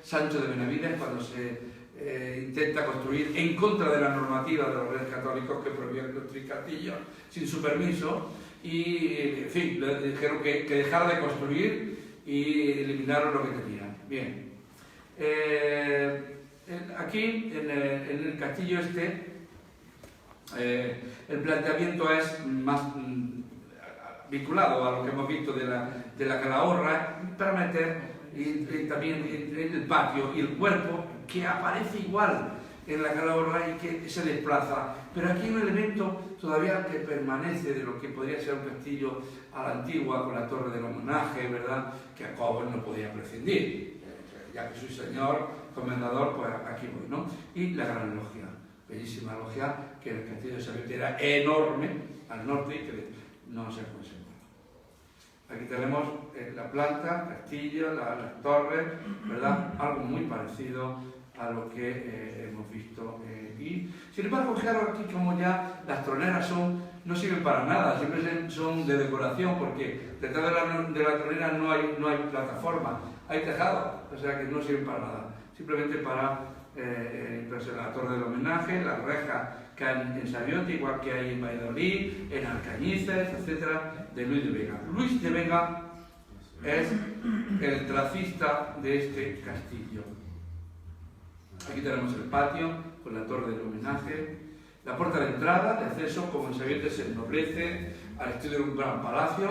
Sancho de Benavides, cuando se intenta construir en contra de la normativa de los reyes católicos que prohibían construir castillos sin su permiso, y en fin, le dijeron que dejara de construir y eliminaron lo que tenían. Bien. Aquí, en el castillo el planteamiento es más vinculado a lo que hemos visto de la Calahorra, para meter y también el patio y el cuerpo, que aparece igual en la Calahorra y que se desplaza. Pero aquí hay un elemento todavía que permanece de lo que podría ser un castillo a la antigua, con la torre del homenaje, ¿verdad? Que Jacobo no podía prescindir. Ya que soy señor, comendador, pues aquí voy, ¿no? Y la gran logia, bellísima logia, que en el castillo de Sabiote era enorme, al norte, y que no se conserva. Aquí tenemos la planta, castillo, las torres, ¿verdad? Algo muy parecido a lo que hemos visto. Y sin embargo, fijaros aquí como ya las troneras no sirven para nada, siempre son de decoración, porque detrás de la tronera no hay plataforma, hay tejado, o sea que no sirven para nada, simplemente para la torre del homenaje, las rejas que hay en Sabiote, igual que hay en Valladolid, en Alcañices, etcétera, de Luis de Vega. Luis de Vega es el tracista de este castillo. Aquí tenemos el patio con la torre del homenaje, la puerta de entrada, de acceso, como en Sabiote se ennoblece al estilo de un gran palacio,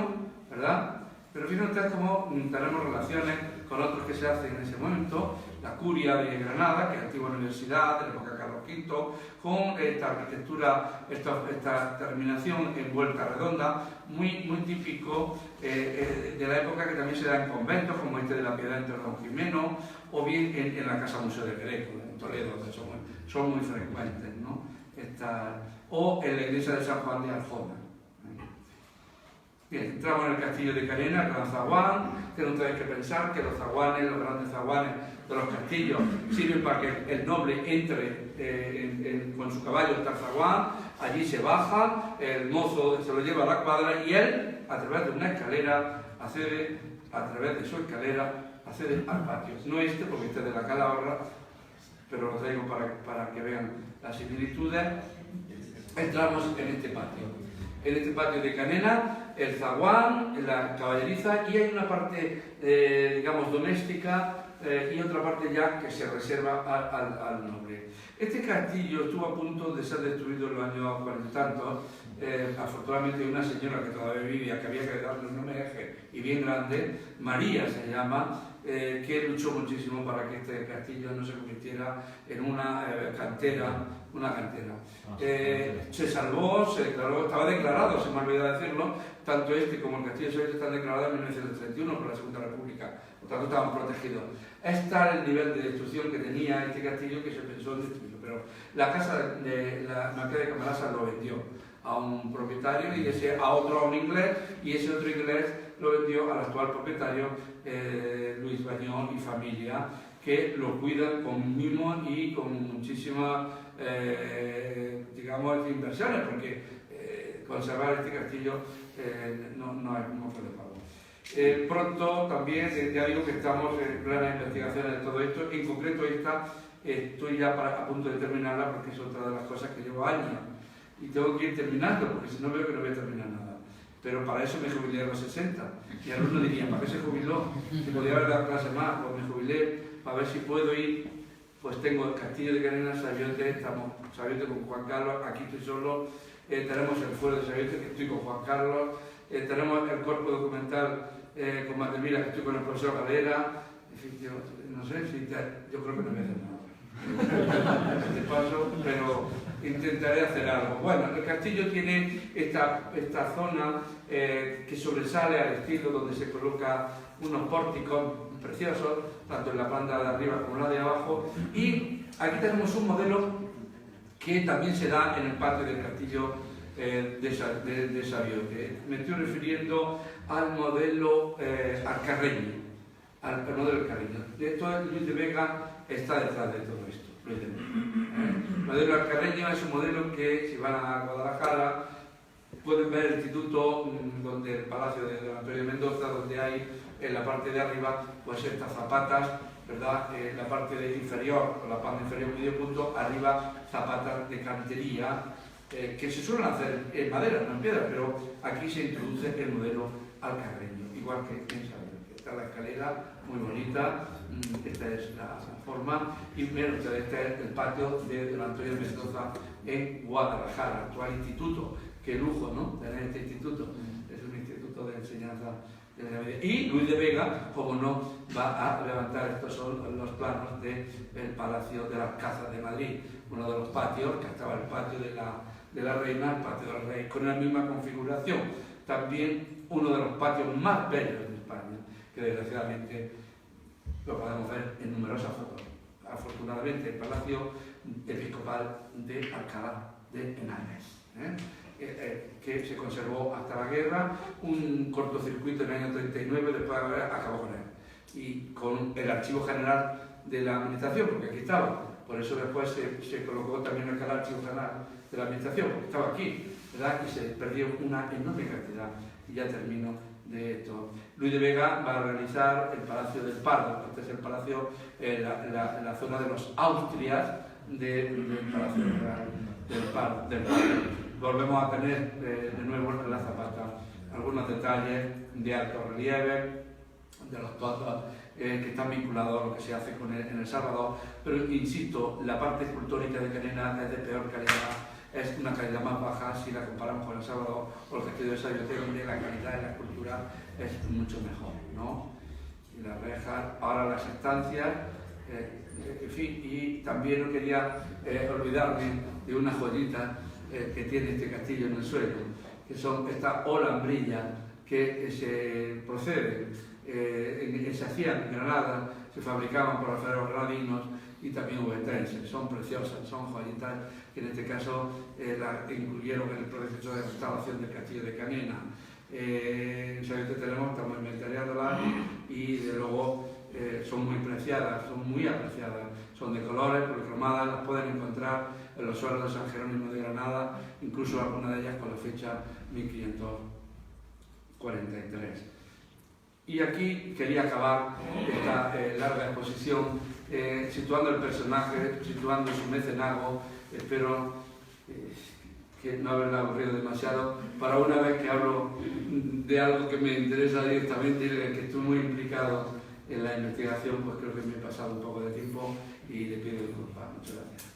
¿verdad? Pero fíjense ustedes cómo tenemos relaciones con otros que se hacen en ese momento, la Curia de Granada, que es antigua universidad de la época de Carlos V, con esta arquitectura, esta terminación en vuelta redonda, muy típico de la época, que también se da en conventos, como este de la Piedad en Don Jimeno, o bien en la Casa Museo del Greco, en Toledo, donde son muy frecuentes, ¿no? O en la iglesia de San Juan de Arjona. Bien, entramos en el castillo de Canena, el gran zaguán. Tienen ustedes que pensar que los zaguanes, los grandes zaguanes de los castillos, sirven para que el noble entre con su caballo hasta el zaguán, allí se baja, el mozo se lo lleva a la cuadra y él, a través de una escalera, accede al patio. No porque este es de la Calahorra, pero lo traigo para que vean las similitudes. Entramos en este patio. En este patio de Canena, el zaguán, la caballeriza, y hay una parte, digamos, doméstica y otra parte ya que se reserva al noble. Este castillo estuvo a punto de ser destruido en los años 40 y tantos. Afortunadamente una señora que todavía vivía, que había que darle un homenaje y bien grande, María se llama, que luchó muchísimo para que este castillo no se convirtiera en una cantera. Se salvó, se declaró, estaba declarado, se me olvidó decirlo, tanto este como el castillo de Sabiote están declarados en 1931 por la Segunda República, por tanto estaban protegidos. Es tal el nivel de destrucción que tenía este castillo que se pensó en destruirlo, pero la casa de la Marquesa de Camarasa lo vendió a un propietario y a un inglés, y ese otro inglés lo vendió al actual propietario, Luis Bañón y familia, que lo cuidan con mimo y con muchísimas, digamos, inversiones, porque conservar este castillo no fue de pago. Pronto también, ya digo que estamos en plena investigación de todo esto, en concreto estoy ya a punto de terminarla porque es otra de las cosas que llevo años y tengo que ir terminando porque si no veo que no voy a terminar nada. Pero para eso me jubilé a los 60 y algunos dirían, ¿para qué se jubiló? Si podía haber dado clase más, pues me jubilé para ver si puedo ir. Pues tengo el castillo de Canena, Sabiote, estamos Sabiote con Juan Carlos, aquí estoy solo, tenemos el fuero de Sabiote que estoy con Juan Carlos, tenemos el cuerpo documental con Matemira que estoy con el profesor Galera, en fin, yo no sé, yo creo que no voy a hacer nada. Este paso, pero intentaré hacer algo. Bueno, el castillo tiene esta zona que sobresale al estilo donde se coloca unos pórticos preciosos, tanto en la planta de arriba como en la de abajo, y aquí tenemos un modelo que también se da en el patio del castillo de Sabiote. Me estoy refiriendo al modelo alcarreño, al modelo alcarreño. Esto Luis de Vega está detrás de todo esto. El modelo alcarreño es un modelo que, si van a Guadalajara, pueden ver el instituto, donde el Palacio de Don Antonio de Mendoza, donde hay en la parte de arriba, pues estas zapatas, ¿verdad? En la parte inferior, con la parte inferior medio punto, arriba zapatas de cantería, que se suelen hacer en madera, no en piedra, pero aquí se introduce el modelo alcarreño, igual que en Sabiote. Esta es la escalera, muy bonita, esta es la forma, y miren ustedes, este es el patio de Don Antonio de Mendoza en Guadalajara, actual instituto. Qué lujo, ¿no? Tener este instituto. Es un instituto de enseñanza Y Luis de Vega, como no, va a levantar, estos son los planos del Palacio de las Casas de Madrid, uno de los patios, que estaba el patio de la reina, el patio del rey, con la misma configuración. También uno de los patios más bellos de España, que desgraciadamente lo podemos ver en numerosas fotos. Afortunadamente, el Palacio Episcopal de Alcalá de Henares, que se conservó hasta la guerra, un cortocircuito en el año 39, después de la guerra acabó con él. Y con el Archivo General de la Administración, porque aquí estaba. Por eso después se colocó también el Archivo General de la Administración, porque estaba aquí, ¿verdad? Y se perdió una enorme cantidad. Y ya termino de esto. Luis de Vega va a realizar el Palacio del Pardo. Este es el palacio, la zona de los Austrias del Palacio del Pardo. Volvemos a tener de nuevo en la Zapata algunos detalles de alto relieve, de los totos que están vinculados a lo que se hace en El Salvador, pero insisto, la parte escultórica de Canena es de peor calidad, es una calidad más baja si la comparamos con El Salvador o el Castillo de Sayote, donde la calidad de la escultura es mucho mejor, ¿no? Y las rejas, ahora las estancias, en fin, y también no quería olvidarme de una joyita que tiene este castillo en el suelo, que son estas olambrillas que se proceden, se hacían en Granada, se fabricaban por alfareros gradinos y también ubetrenses. Son preciosas, son joyitas que en este caso la incluyeron en el proceso de restauración del castillo de Canena. Estamos inventariándolas y de luego son muy preciadas, son muy apreciadas, son de colores, policromadas, las pueden encontrar en los suelos de San Jerónimo de Granada, incluso algunas de ellas con la fecha 1543. Y aquí quería acabar esta larga exposición situando el personaje, situando su mecenazgo. Espero que no haberla aburrido demasiado, para una vez que hablo de algo que me interesa directamente y en el que estoy muy implicado en la investigación, pues creo que me he pasado un poco de tiempo y le pido disculpas. Muchas gracias.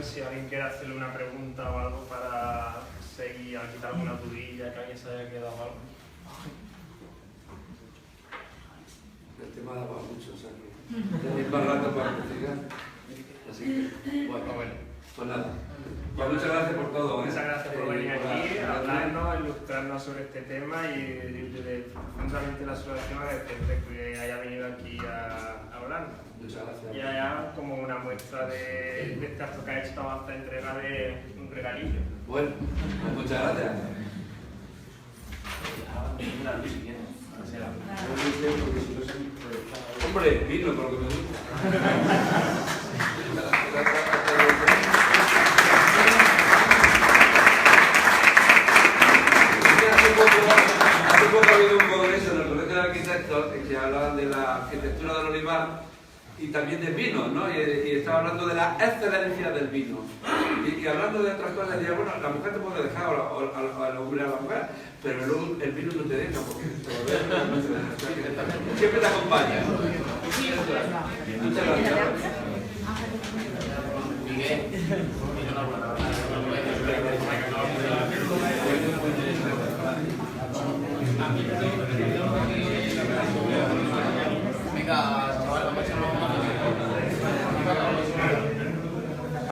Si alguien quiere hacerle una pregunta o algo para seguir, a quitar alguna dudilla, que alguien se haya quedado algo. El tema daba mucho, o sea que tenéis más rato para investigar. Así que, bueno, pues nada. Pues muchas gracias por todo. Muchas gracias por venir aquí, a hablarnos, ilustrarnos sobre este tema y fundamentalmente la asociación agradecerte que haya venido aquí a hablarnos. Muchas gracias. Y ya como una muestra de este acto que ha hecho esta entrega de un regalillo. Bueno, pues muchas gracias. Hombre, vino por lo que me gusta. Hace poco ha habido un congreso en el Colegio de Arquitectos en que hablaban de la arquitectura del olivar y también del vino, ¿no? Y estaba hablando de la excelencia del vino. Y hablando de otras cosas, decía, bueno, la mujer te puede dejar al hombre a la mujer, pero el vino no te deja, porque siempre te acompaña. Muchas gracias. Miguel.